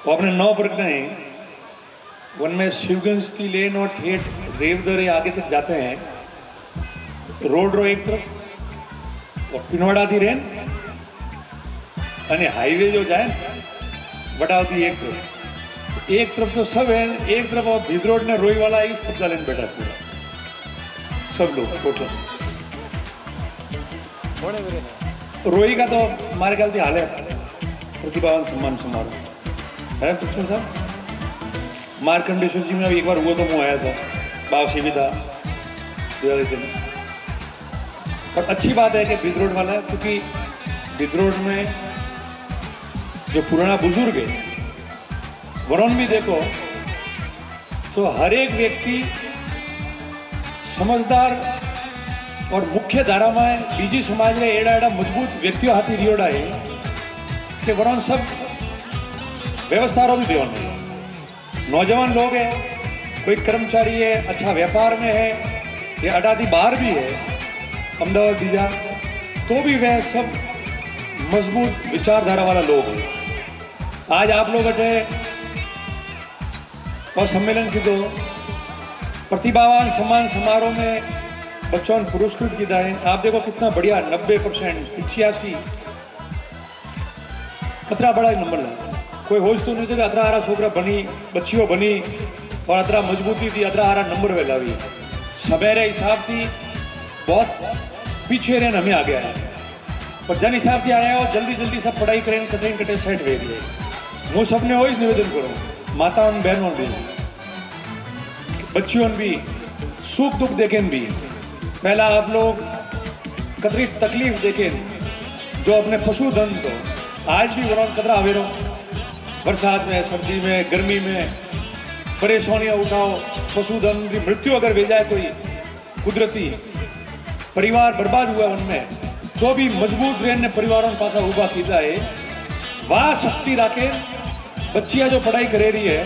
वो अपने 9 प्रकरण है, वन में शिवगंज की लेन और ठेठ रेवदर आगे तक जाते हैं, रोड रो एक तरफ और पिनवाड़ा दी रेन अने हाईवे जो जाए वटावती एक तरफ तो सब है, एक तरफ और भिद्रोड ने रोई वाला इस कब्जा लेने बैठा पूरा सब लोग टोटल। रोई का तो हमारे ख्याल से हाल है प्रतिभावान सम्मान समारोह है प्रिंसिपल साहब। मार्कंडेश्वर जी में एक बार हुआ तो मैं आया था, बावसी भी था दिन। और अच्छी बात है कि भिद्रोड वाला है, क्योंकि भिद्रोड में जो पुराना बुजुर्ग है वरुण भी देखो तो हर एक व्यक्ति समझदार और मुख्य धारा में बीजी समाज में एड़ा एड़ा मजबूत व्यक्तियों हाथी रियोड़ा है कि वरुण सब व्यवस्था रो भी देवन है। नौजवान लोग है, कोई कर्मचारी है, अच्छा व्यापार में है, ये अडादी बाहर भी है अहमदाबाद बीजा, तो भी वह सब मजबूत विचारधारा वाला लोग है। आज आप लोग अटे और सम्मेलन की दो प्रतिभावान सम्मान समारोह में बच्चों ने पुरस्कृत किया है। आप देखो कितना बढ़िया 90%, 85 कतरा बड़ा नंबर है। कोई होश तो नहीं थे अतरा हारा छोकरा बनी, बच्चियों बनी और अतरा मजबूती थी, अतरा हारा नंबर वेला भी सवेरे हिसाब थी बहुत पीछे रहने हमें आ गया है। और जन हिसाब से आया हो जल्दी जल्दी सब पढ़ाई करें कटे साइड वे दिए। वो सबने हो निवेदन करो माताओं बहनों भी बच्चियों भी सुख दुख देखें भी, पहला आप लोग कतरी तकलीफ देखें जो अपने पशुधन को आज भी वरुण कतरा अवेरो बरसात में, सर्दी में, गर्मी में परेशानियां उठाओ, पशुधन की मृत्यु अगर वे जाए कोई कुदरती परिवार बर्बाद हुआ उनमें, तो भी मजबूत रहने परिवारों पासा उभा किया है। वाह शक्ति राके बच्चियां जो पढ़ाई करे रही है,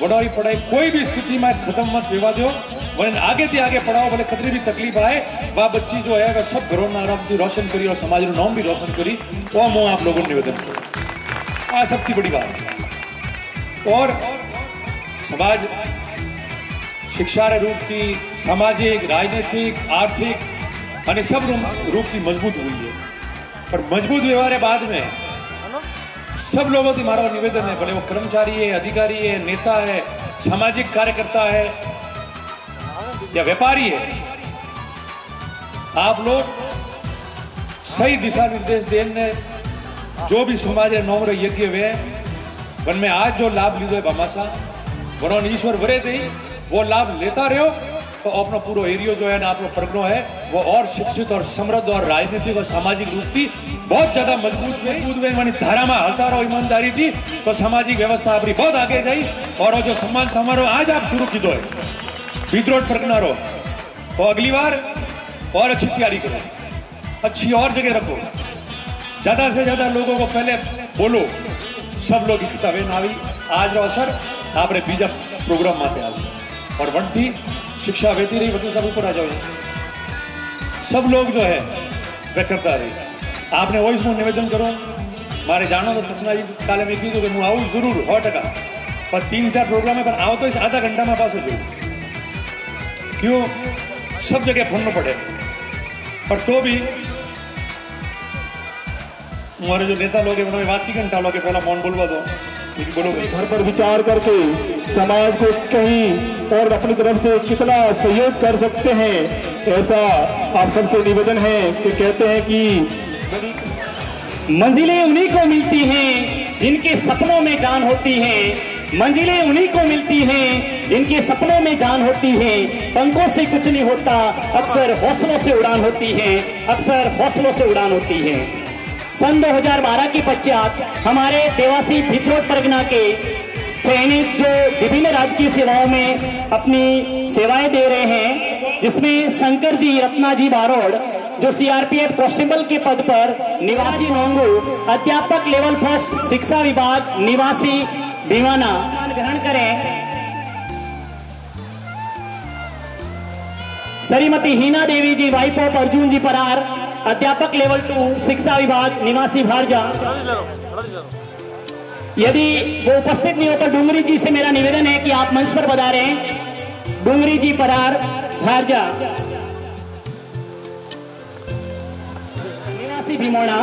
वडोरी पढ़ाई कोई भी स्थिति में खत्म मत विवा दो, वरन आगे ते आगे पढ़ाओ, भले कतरी भी तकलीफ आए, वह बच्ची जो है वह सब घरों में आराम से रोशन करी और समाज रो नाम भी रोशन करी। वो मैं आप लोगों ने निवेदन करो, आ सबकी बड़ी बात है। और समाज शिक्षा रूप की सामाजिक, राजनीतिक, आर्थिक અને सब रूप की मजबूत हुई है। पर मजबूत व्यवहार है बाद में सब लोगों की हमारा निवेदन है, भले वो कर्मचारी है, अधिकारी है, नेता है, सामाजिक कार्यकर्ता है या व्यापारी है, आप लोग सही दिशा निर्देश देने जो भी समाज है नौमर यज्ञ वे वन में आज जो लाभ लीधो है भामासा वरुण ईश्वर वरे दे वो लाभ लेता रहो, तो अपना पूरा एरियो जो है ना आप लोग परगनो है वो और शिक्षित और समृद्ध और राजनीतिक और सामाजिक रूप की बहुत ज्यादा मजबूत धारा में हलता रहो ईमानदारी थी, तो सामाजिक व्यवस्था अपनी बहुत आगे गई। और वो जो सम्मान समारोह आज आप शुरू की दो है भिद्रोड परगना रो, तो अगली बार और अच्छी तैयारी करो, अच्छी और जगह रखो, ज्यादा से ज्यादा लोगों को पहले बोलो, सब लोग किताबें ना आई आज रो असर आपने बीजा प्रोग्राम माते आ और वनती शिक्षा बेहती रही, वकील साहब ऊपर आ जाओ, सब लोग जो है वह करता रही। आपने वॉइस में निवेदन करो मारे जानो तो कृष्णाजी काले में कीधु कि हूँ आऊँ जरूर 100%, पर 3-4 प्रोग्राम पर आओ तो इस आधा घंटा में पास हो जाए, क्यों सब जगह फोन पड़े। पर तो भी हमारे जो नेता लोग हैं उन्होंने बात 3 घंटा लोग बोला मौन बोलवा दो, बोलो घर पर विचार करके समाज को कहीं और अपनी तरफ से कितना सहयोग कर सकते हैं, ऐसा आप सबसे निवेदन है कि कहते हैं कि मंजिलें उन्हीं को मिलती हैं जिनके सपनों में जान होती है, मंजिलें उन्हीं को मिलती हैं जिनके सपनों में जान होती है। पंखों से कुछ नहीं होता, अक्सर हौसलों से उड़ान होती है, अक्सर हौसलों से उड़ान होती है। सन 2012 के पश्चात हमारे देवासी भितरोट परगना के चयनित जो विभिन्न राजकीय सेवाओं में अपनी सेवाएं दे रहे हैं, जिसमें शंकर जी रत्ना जी बारोड़ जो सीआरपीएफ कांस्टेबल के पद पर निवासी नोंगू, अध्यापक लेवल 1 शिक्षा विभाग निवासी भिवाना ग्रहण करें। श्रीमती हीना देवी जी वाइफ ऑफ अर्जुन जी परार, अध्यापक लेवल 2 शिक्षा विभाग निवासी भारजा। यदि वो उपस्थित नहीं हो तो डूंगरी जी से मेरा निवेदन है कि आप मंच पर पधारें। डूंगरी जी परार भारजा निवासी भीमोड़ा।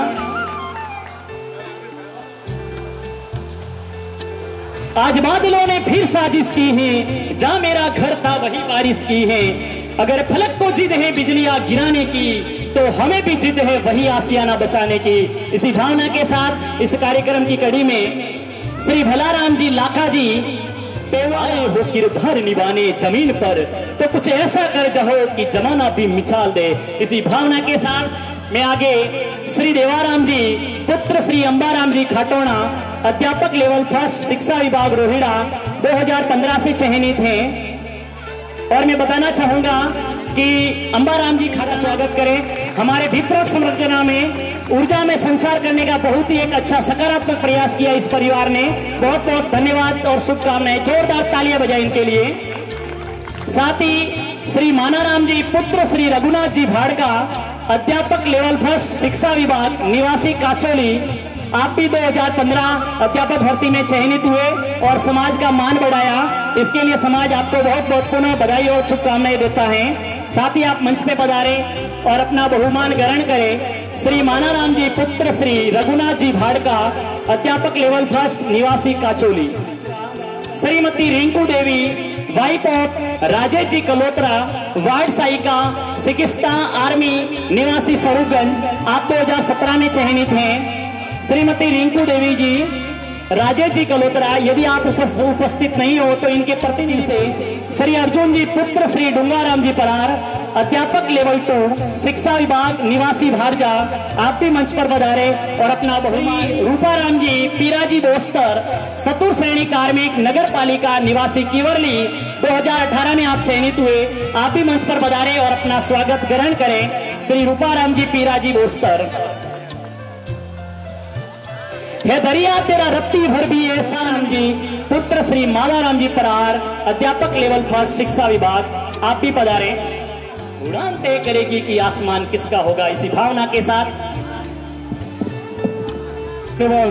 आज बादलों ने फिर साजिश की है, जहां मेरा घर था वही बारिश की है। अगर फलक को जिद है बिजलियां गिराने की, तो हमें भी जिद है वही आसियाना बचाने की। इसी भावना के साथ इस कार्यक्रम की कड़ी में श्री भलाराम जी लाखा जी पेवाए हो किरदार निभाने जमीन पर, तो कुछ ऐसा कर जाओ कि जमाना भी मिसाल दे। इसी भावना के साथ मैं आगे श्री देवाराम जी पुत्र श्री अंबाराम जी खाटोना, अध्यापक लेवल 1 शिक्षा विभाग रोहिड़ा 2015 से चयनित हैं। और मैं बताना चाहूंगा कि अंबाराम जी खाटा स्वागत करें। हमारे भितरोट संरचना में ऊर्जा में संसार करने का बहुत ही एक अच्छा सकारात्मक प्रयास किया इस परिवार ने। बहुत बहुत धन्यवाद और शुभकामनाएं, जोरदार तालियां बजाएं इनके लिए। साथ ही श्री मानाराम जी पुत्र श्री रघुनाथ जी भाड़का, अध्यापक लेवल 1 शिक्षा विभाग निवासी काचोली, आप भी 2015 अध्यापक भर्ती में चयनित हुए और समाज का मान बढ़ाया। इसके लिए समाज आपको बहुत बहुत पुनः बधाई और शुभकामनाएं देता है। साथ ही आप मंच पे पधारे और अपना बहुमान ग्रहण करें। श्री मानाराम जी पुत्र श्री रघुनाथ जी भाड़का, अध्यापक लेवल 1 निवासी Kacholi. Shrimati Rinku Devi wife of Rajesh ji Kalotra, ward साइका सिकिस्ता आर्मी निवासी स्वरूपगंज, आप 2017 में चयनित हैं। श्रीमती रिंकू देवी जी राजेश जी कलोत्रा, यदि आप उपस्थित नहीं हो तो इनके प्रतिनिधि से श्री अर्जुन जी पुत्र श्री डुंगाराम जी परार, अध्यापक लेवल 2 शिक्षा विभाग निवासी भारजा, आप भी मंच पर पधारे और अपना बहुमान। रूपाराम जी पीराजी दोस्तर, चतुर श्रेणी कार्मिक नगर पालिका निवासी कीवर्ली, 2018 में आप चयनित हुए। आप भी मंच पर पधारे और अपना स्वागत ग्रहण करें। श्री रूपाराम जी पीराजी दोस्तर। है दरिया तेरा रत्ती भर भी एहसान जी, पुत्र श्री मालाराम जी परार, अध्यापक लेवल 1 शिक्षा विभाग, आप भी पधारे। उड़ान तय करेगी कि आसमान किसका होगा। इसी भावना के साथ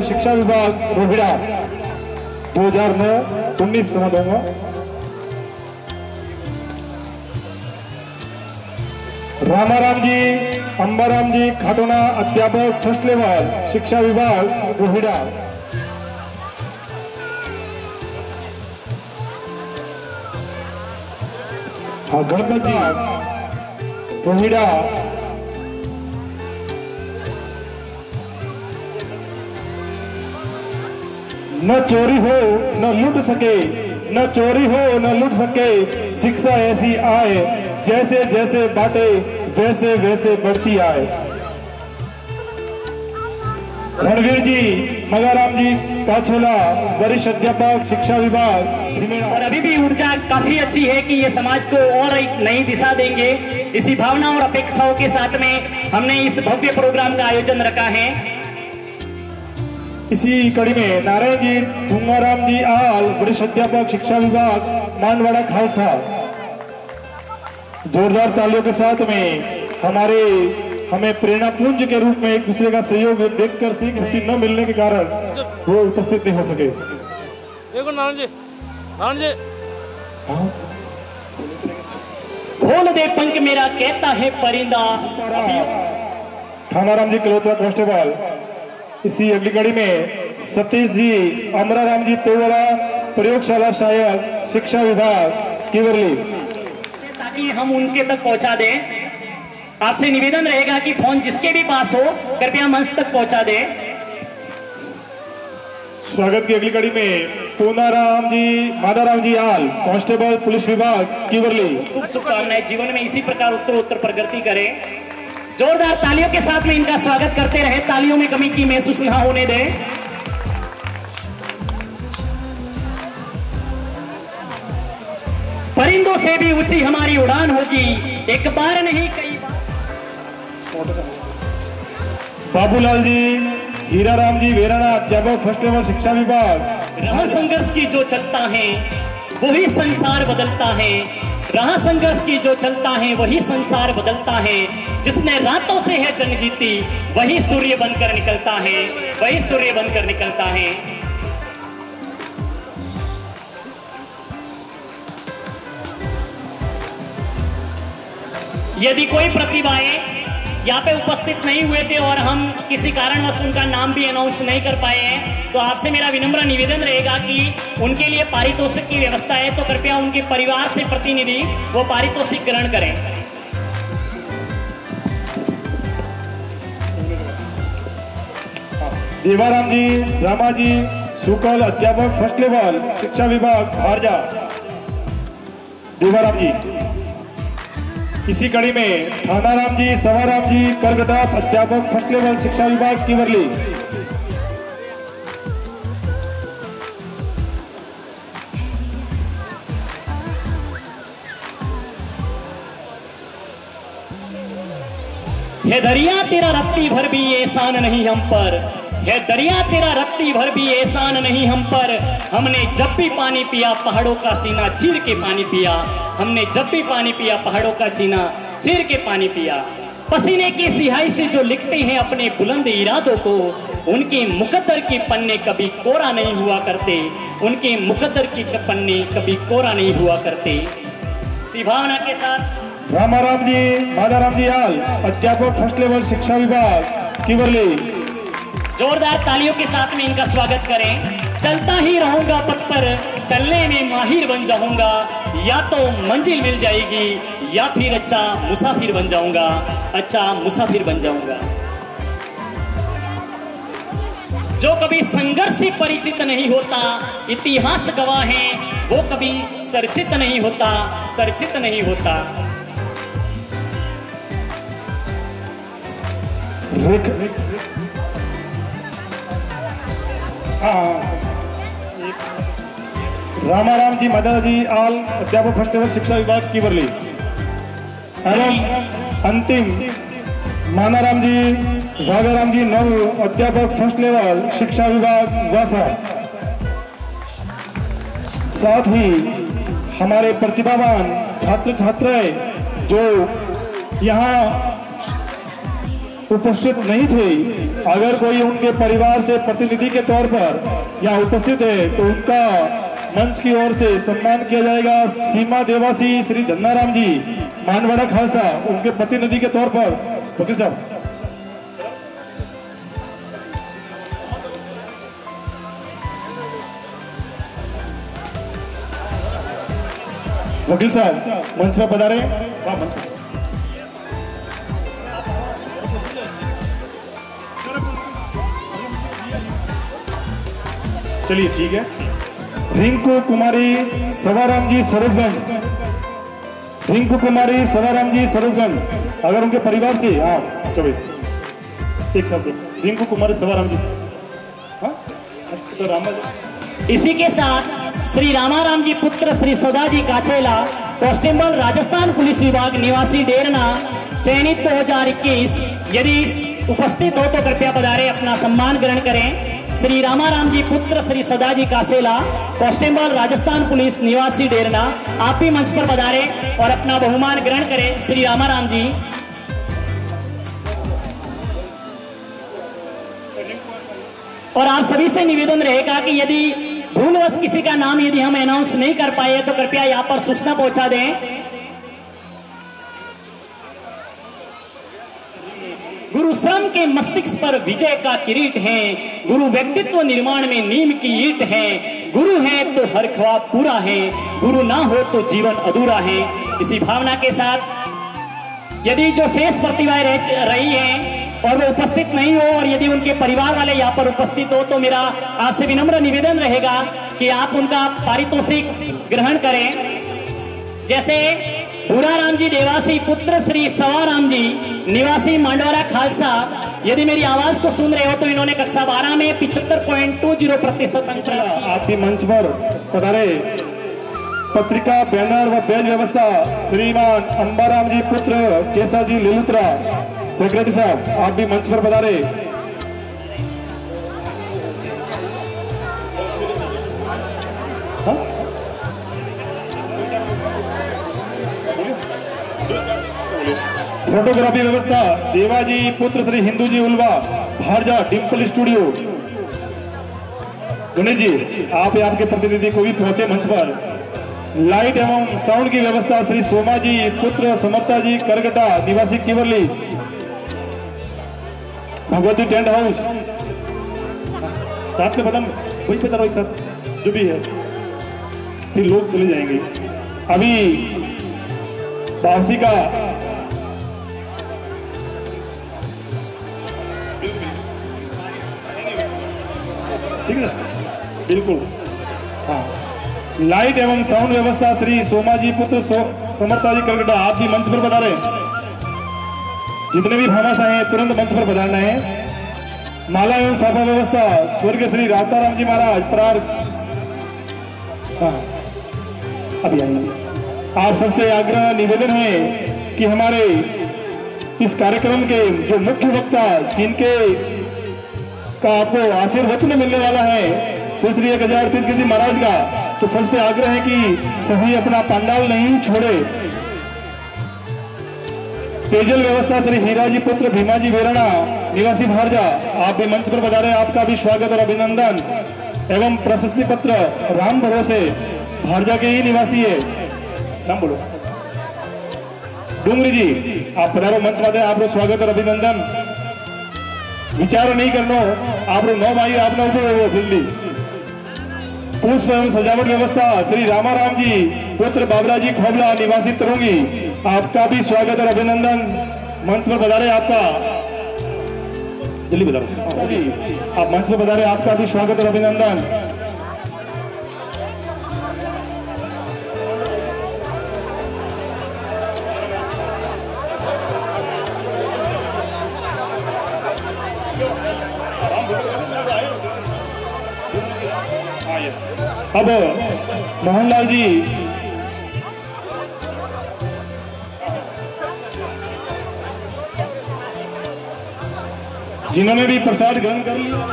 शिक्षा विभाग रोहिड़ा 2009-19 समझ दूंगा। रामाराम जी अंबाराम जी खाटोना, अध्यापक 1st लेवल शिक्षा विभाग रोहिड़ा। गणपत जी रोहिड़ा। न चोरी हो न लूट सके, न चोरी हो न लूट सके, शिक्षा ऐसी आए जैसे जैसे बांटे वैसे वैसे बढ़ती आए। रणवीर जी मगाराम जी काछोला, वरिष्ठ अध्यापक शिक्षा विभाग। और अभी भी ऊर्जा काफी अच्छी है कि ये समाज को और एक नई दिशा देंगे। इसी भावना और अपेक्षाओं के साथ में हमने इस भव्य प्रोग्राम का आयोजन रखा है। इसी कड़ी में नारायण जी गंगाराम जी आल, वरिष्ठ अध्यापक शिक्षा विभाग मानवाड़ा खालसा। जोरदार तालियों के साथ में हमें प्रेरणा पुंज के रूप में एक दूसरे का सहयोग देखकर सीख छुट्टी न मिलने के कारण वो उपस्थित नहीं हो सके। देखो नारायण जी खोल दे पंख मेरा कहता है परिंदा। थानाराम जी कलोत्रा कांस्टेबल। इसी अगली कड़ी में सतीश जी अमराराम जी पेवड़ा प्रयोगशाला सहायक शिक्षा विभाग किवरली, ताकि हम उनके तक पहुंचा दें। आपसे निवेदन रहेगा कि फोन जिसके भी पास हो कृपया मंच तक पहुंचा दें। स्वागत की अगली कड़ी में पूनाराम जी मादाराम जी आल कांस्टेबल पुलिस विभाग किवरली। खूब शुभकामनाएं, जीवन में इसी प्रकार उत्तर प्रगति करें। जोरदार तालियों के साथ में इनका स्वागत करते रहे, तालियों में कमी की महसूस ना होने दें। परिंदों से भी ऊंची हमारी उड़ान होगी, एक बार नहीं कई बार। बाबूलाल जी हीराराम जी वेराना अध्यापक फर्स्ट लेवल शिक्षा विभाग। राह संघर्ष की जो चलता है वही संसार बदलता है, राह संघर्ष की जो चलता है वही संसार बदलता है। जिसने रातों से है जंग जीती वही सूर्य बनकर निकलता है, वही सूर्य बनकर निकलता है। यदि कोई प्रतिभाएं यहाँ पे उपस्थित नहीं हुए थे और हम किसी कारणवश उनका नाम भी अनाउंस नहीं कर पाए हैं, तो आपसे मेरा विनम्र निवेदन रहेगा कि उनके लिए पारितोषिक की व्यवस्था है, तो कृपया उनके परिवार से प्रतिनिधि वो पारितोषिक ग्रहण करें। देवाराम जी रामाजी सुकल अध्यापक फर्स्ट लेवल शिक्षा विभाग भारजा। देवाराम जी। इसी कड़ी में थानाराम जी सवाराम जी करगदाप अध्यापक फर्स्ट लेवल शिक्षा विभाग किवरली। है दरिया तेरा रत्ती भर भी एहसान नहीं हम पर, है दरिया तेरा रत्ती भर भी एहसान नहीं हम पर। हमने जब भी पानी पिया पहाड़ों का सीना चीर के पानी पिया, हमने जब भी पानी पिया पहाड़ों का सीना चीर के पानी पिया। पसीने की सिहाई से जो लिखते हैं अपने बुलंद इरादों को, उनके मुकद्दर के पन्ने कभी कोरा नहीं हुआ करते, उनके मुकद्दर के पन्ने कभी कोरा नहीं हुआ करते। इसी भावना के साथ रामाराम जी मादाराम जी आल अध्यापक फर्स्ट लेवल शिक्षा विभाग किवरली। जोरदार तालियों के साथ में इनका स्वागत करें। चलता ही रहूंगा पथ पर, चलने में माहिर बन जाऊंगा, या तो मंजिल मिल जाएगी या फिर अच्छा मुसाफिर बन जाऊंगा, अच्छा मुसाफिर बन जाऊंगा। जो कभी संघर्ष से परिचित नहीं होता, इतिहास गवाह है, वो कभी चर्चित नहीं होता, चर्चित नहीं होता। रामाराम जी मदारा जी आल अध्यापक फर्स्ट लेवल शिक्षा विभाग किवरली। अंतिम मानाराम जी राजाराम जी नव अध्यापक फर्स्ट लेवल शिक्षा विभाग वासा। साथ ही हमारे प्रतिभावान छात्र छात्राएं जो यहाँ उपस्थित नहीं थे, अगर कोई उनके परिवार से प्रतिनिधि के तौर पर यहाँ उपस्थित है तो उनका मंच की ओर से सम्मान किया जाएगा। सीमा देवासी श्री धन्नाराम जी मानवाड़ा खालसा, उनके प्रतिनिधि के तौर पर वकील साहब। वकील साहब मंच पर पधारे। चलिए ठीक है। रिंकू कुमारी सवाराम जी स्वरूपगंज, रिंकू कुमारी सवाराम जी स्वरूपगंज, अगर उनके परिवार से हाँ चलिए एक शब्द रिंकू कुमारी सवाराम जी। हाँ तो रामा। इसी के साथ श्री रामाराम जी पुत्र श्री सदाजी काचेला कांस्टेबल राजस्थान पुलिस विभाग निवासी डेरना चयनित 2021 यदि उपस्थित हो तो कृपया पधारे, अपना सम्मान ग्रहण करें। श्री रामाराम जी पुत्र श्री सदाजी कासेला कांस्टेबल राजस्थान पुलिस निवासी डेरना, आप भी मंच पर पधारे और अपना बहुमान ग्रहण करें। श्री रामाराम जी। और आप सभी से निवेदन रहेगा कि यदि भूलवश किसी का नाम यदि हम अनाउंस नहीं कर पाए तो कृपया यहाँ पर सूचना पहुंचा दें। गुरु श्रम के मस्तिष्क पर विजय का किरीट है, गुरु व्यक्तित्व निर्माण में नीम की ईंट है, गुरु है तो हर ख्वाब पूरा है, गुरु ना हो तो जीवन अधूरा है। इसी भावना के साथ यदि जो शेष प्रतिभाएं रही हैं और वो उपस्थित नहीं हो और यदि उनके परिवार वाले यहाँ पर उपस्थित हो तो मेरा आपसे विनम्र निवेदन रहेगा कि आप उनका पारितोषिक ग्रहण करें। जैसे भूरा राम जी देवासी पुत्र श्री सवाराम जी निवासी मांडवारा खालसा, यदि मेरी आवाज को सुन रहे हो तो इन्होंने कक्षा 12 में 75.20% अंक प्राप्त। आपकी मंच पर पधारे पत्रिका बैनर व पेज व्यवस्था श्रीमान अंबाराम जी पुत्र केसा जी लिलुत्रा, सेक्रेटरी साहब आप भी मंच पर पधारे। फोटोग्राफी व्यवस्था देवाजी पुत्र श्री हिंदू जी उल्वा भारजा डिम्पल स्टूडियो। गणेश जी आप आपके प्रतिनिधि को भी पहुंचे मंच पर। लाइट एवं साउंड की व्यवस्था श्री सोमा जी पुत्र समर्था जी करगटा निवासी किवरली भगवती टेंट हाउस। साथ में बदम वही पता रहो एक साथ जो भी है, फिर लोग चले जाएंगे। अभी वापसी का ठीक है बिल्कुल हाँ। लाइट एवं साउंड व्यवस्था श्री सोमा जी पुत्र समर्था जी करगटा आप भी मंच पर पधारे। जितने भी भामाशाह हैं तुरंत मंच पर पधारना है। माला एवं साफा व्यवस्था स्वर्गीय श्री राताराम जी महाराज प्रार हाँ अभी आइए। आप सबसे आग्रह निवेदन है कि हमारे इस कार्यक्रम के जो मुख्य वक्ता जिनके का आपको आशीर्वचन मिलने वाला है श्री 1000 तीर्थ जी महाराज का, तो सबसे आग्रह है कि सभी अपना पंडाल नहीं छोड़े। पेयजल व्यवस्था श्री हीरा जी पुत्र भीमा जी बेराना निवासी भारजा आप भी मंच पर पधारे, आपका भी स्वागत और अभिनंदन। एवं प्रशस्ति पत्र राम भरोसे भारजा के ही निवासी है, नाम बोलो डूंगरी जी आप पधारो मंच पर, आप लोग स्वागत और अभिनंदन। विचार नहीं करना आप लोग 9 भाई आपने ऊपर जल्दी। पुष्प एवं सजावट व्यवस्था श्री रामाराम जी पुत्र बाबरा जी खोबला निवासी तरुंगी आपका भी स्वागत और अभिनंदन। मंच पर पधारे, आपका जल्दी बताओ आप मंच पर पधारे, आपका भी स्वागत और अभिनंदन। अब मोहनलाल जी जिन्होंने भी प्रसाद ग्रहण कर लिया,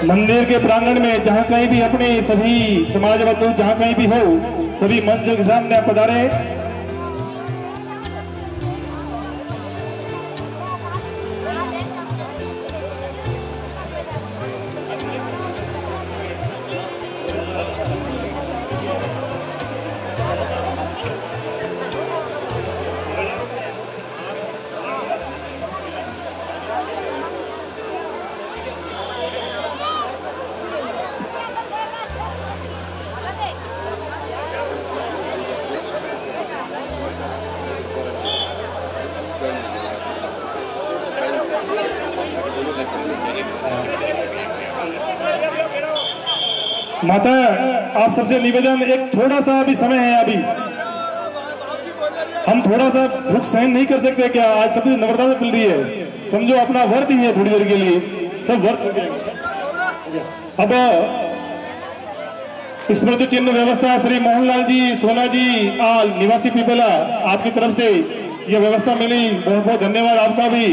मंदिर के प्रांगण में जहां कहीं भी अपने सभी समाज बंधु जहां कहीं भी हो सभी मंच के सामने पधारे। माता आप सबसे निवेदन, एक थोड़ा सा अभी समय है, अभी हम थोड़ा सा भूख सहन नहीं कर सकते क्या? आज सबसे नम्रता से चल रही है, समझो अपना व्रत ही है, थोड़ी देर के लिए सब व्रत हो गए। अब स्मृति चिन्ह व्यवस्था श्री मोहनलाल जी सोना जी आल निवासी पिपला आपकी तरफ से यह व्यवस्था मिली, बहुत बहुत धन्यवाद आपका भी।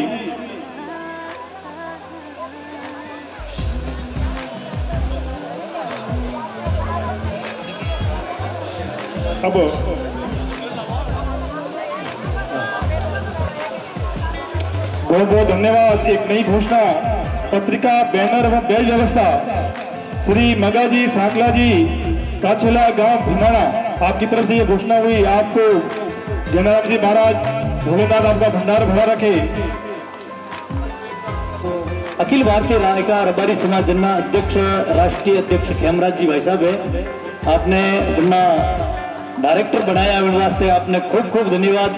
अब बहुत बहुत धन्यवाद। एक नई घोषणा, पत्रिका, बैनर एवं बैज व्यवस्था श्री मगाजी सांकला जी, काछला गांव भिंडाना, आपकी तरफ से ये घोषणा हुई। आपको ज्ञानाराम जी महाराज भोलेनाथ आपका भंडार भरा रखे। अखिल भारतीय रायका रबारी समाज जन्ना अध्यक्ष, राष्ट्रीय अध्यक्ष खेमराज जी भाई साहब है, आपने अपना डायरेक्टर बनाया वास्ते आपने खूब खूब धन्यवाद।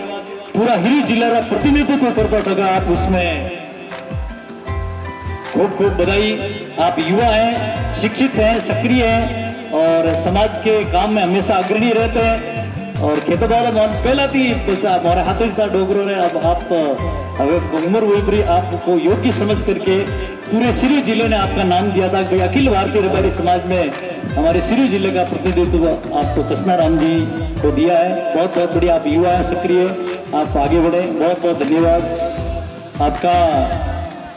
पूरा हिरी जिला का प्रतिनिधित्व करता टका, आप उसमें खूब खूब बधाई। आप युवा हैं, शिक्षित हैं, सक्रिय हैं और समाज के काम में हमेशा अग्रणी रहते हैं। और खेतबार पहला थी हमारे हाथों से डोगरों ने, अब आप उम्र हुई, आपको योग्य समझ करके पूरे सिरू जिले ने आपका नाम दिया था कि अखिल भारतीय रबारी समाज में हमारे सिरू जिले का प्रतिनिधित्व आपको कृष्णाराम जी को दिया है। बहुत बहुत बढ़िया, आप युवा हैं, सक्रिय, आप आगे बढ़े, बहुत बहुत धन्यवाद आपका।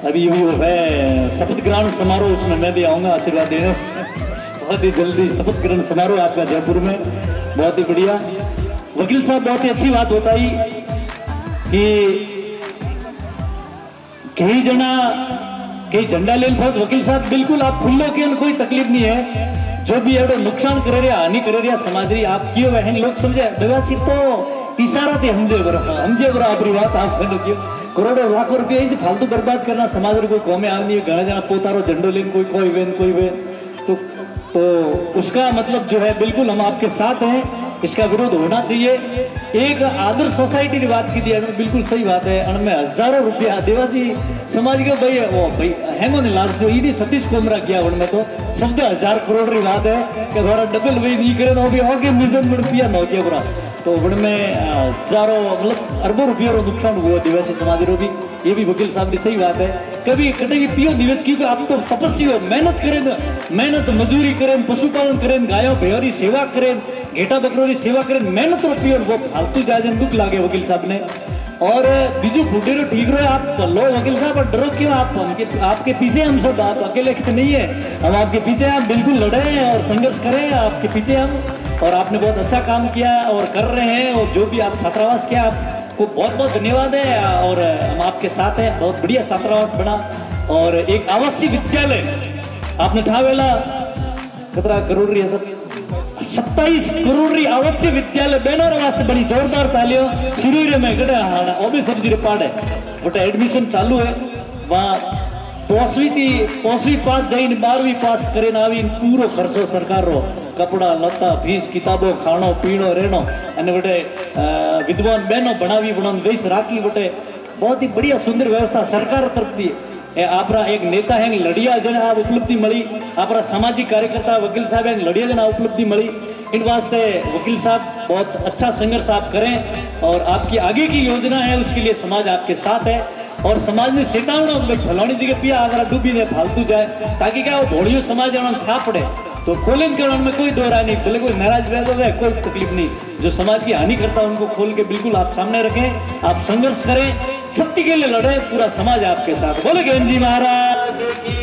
अभी वो है शपथ ग्रहण समारोह, उसमें मैं भी आऊँगा आशीर्वाद देने बहुत ही जल्दी। शपथ ग्रहण समारोह आपका जयपुर में, बहुत ही बढ़िया। वकील साहब, बहुत ही अच्छी बात बताई कि कई जना कई झंडा ले लो। वकील साहब बिल्कुल आप खुल्लो के कोई तकलीफ नहीं है। जो भी एवं नुकसान करे रहा, हानि करे रहा समाज री, आप किए हुए हैं लोग समझे व्यवस्थित तो इशारा थे हमजे बरा अपनी बात आप क्यों करोड़ों लाखों रुपये इसे फालतू बर्बाद करना समाज को कौमे आदमी घना जना पोतारो झंडो लेन कोई वेन तो उसका मतलब जो है बिल्कुल हम आपके साथ हैं, इसका विरोध होना चाहिए। एक आदर्श सोसाइटी की बात की थी, बिल्कुल सही बात है। अनमें हजारों रुपया आदिवासी समाज के भाई हैंगो ने लास्ट दो ईदी सतीश कोमरा किया, उनमें तो शब्द 1000 करोड़ की बात है कि द्वारा डबल वही नहीं करे ना भी आगे मिजन रुपया न किया पूरा, तो उनमें हजारों मतलब अरबों रुपये नुकसान हुआ आदिवासी समाज रो भी। ये भी वकील साहब की सही बात है। कभी कटे भी पियो दिवस क्योंकि आप तो तपस्वी हो, मेहनत करें, मेहनत मजदूरी करें, पशुपालन करें, गायों भैंसों की सेवा करें, घेटा बकरों की सेवा करें, मेहनत रुपये और वो फालतू जाए दुख लागे वकील साहब ने। और बीजू फूटे ठीक रहे आप लो वकील साहब, और डरो क्यों आप? आपके पीछे हम सब, आप अकेले नहीं है, हम आपके पीछे, आप बिल्कुल लड़े और संघर्ष करें आपके पीछे हम। और आपने बहुत अच्छा काम किया और कर रहे हैं, और जो भी आप छात्रावास किया आपको बहुत बहुत धन्यवाद है। और हम आपके साथ हैं, बहुत बढ़िया छात्रावास बना। और एक आवासीय विद्यालय आपने ठावेला कितना करोड़ रही है सब 27 करोड़ री आवासीय विद्यालय बहनों वास्ते बड़ी जोरदार तालियों। सिरूरे में गड़े ओबीसर जी पाड़ है बट एडमिशन चालू है। वहाँ 5वीं पास जाइन 12वीं पास करे ना आवी पूरो खर्चो सरकार रो, कपड़ा लत्ता फीस किताबों खाणो पीणो रहनो अने बटे विद्वान बहनों बनावी बनान वैस राखी बटे बहुत ही बढ़िया सुंदर व्यवस्था सरकार तरफ थी। आपरा एक नेता है लड़िया जन आ उपलब्धि मिली, आपरा सामाजिक कार्यकर्ता वकील साहब है लड़िया जन आ उपलब्धि मिली। इन वास्ते वकील साहब बहुत अच्छा संघर्ष आप करें और आपकी आगे की योजना है उसके लिए समाज आपके साथ है। और समाज ने चेतावना फलानी जगह पिया अगर डूबी दे फालतू जाए ताकि क्या वो भोड़ियों समाज खा पड़े तो खोलन के में कोई दो राय नहीं, भले कोई नाराज बैठ है कोई तकलीफ नहीं। जो समाज की हानि करता है उनको खोल के बिल्कुल आप सामने रखें, आप संघर्ष करें, सत्य के लिए लड़े, पूरा समाज आपके साथ। बोले ज्ञान जी महाराज की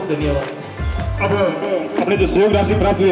धन्यवाद। अब अपने जो सहयोग राशि प्राप्त हुई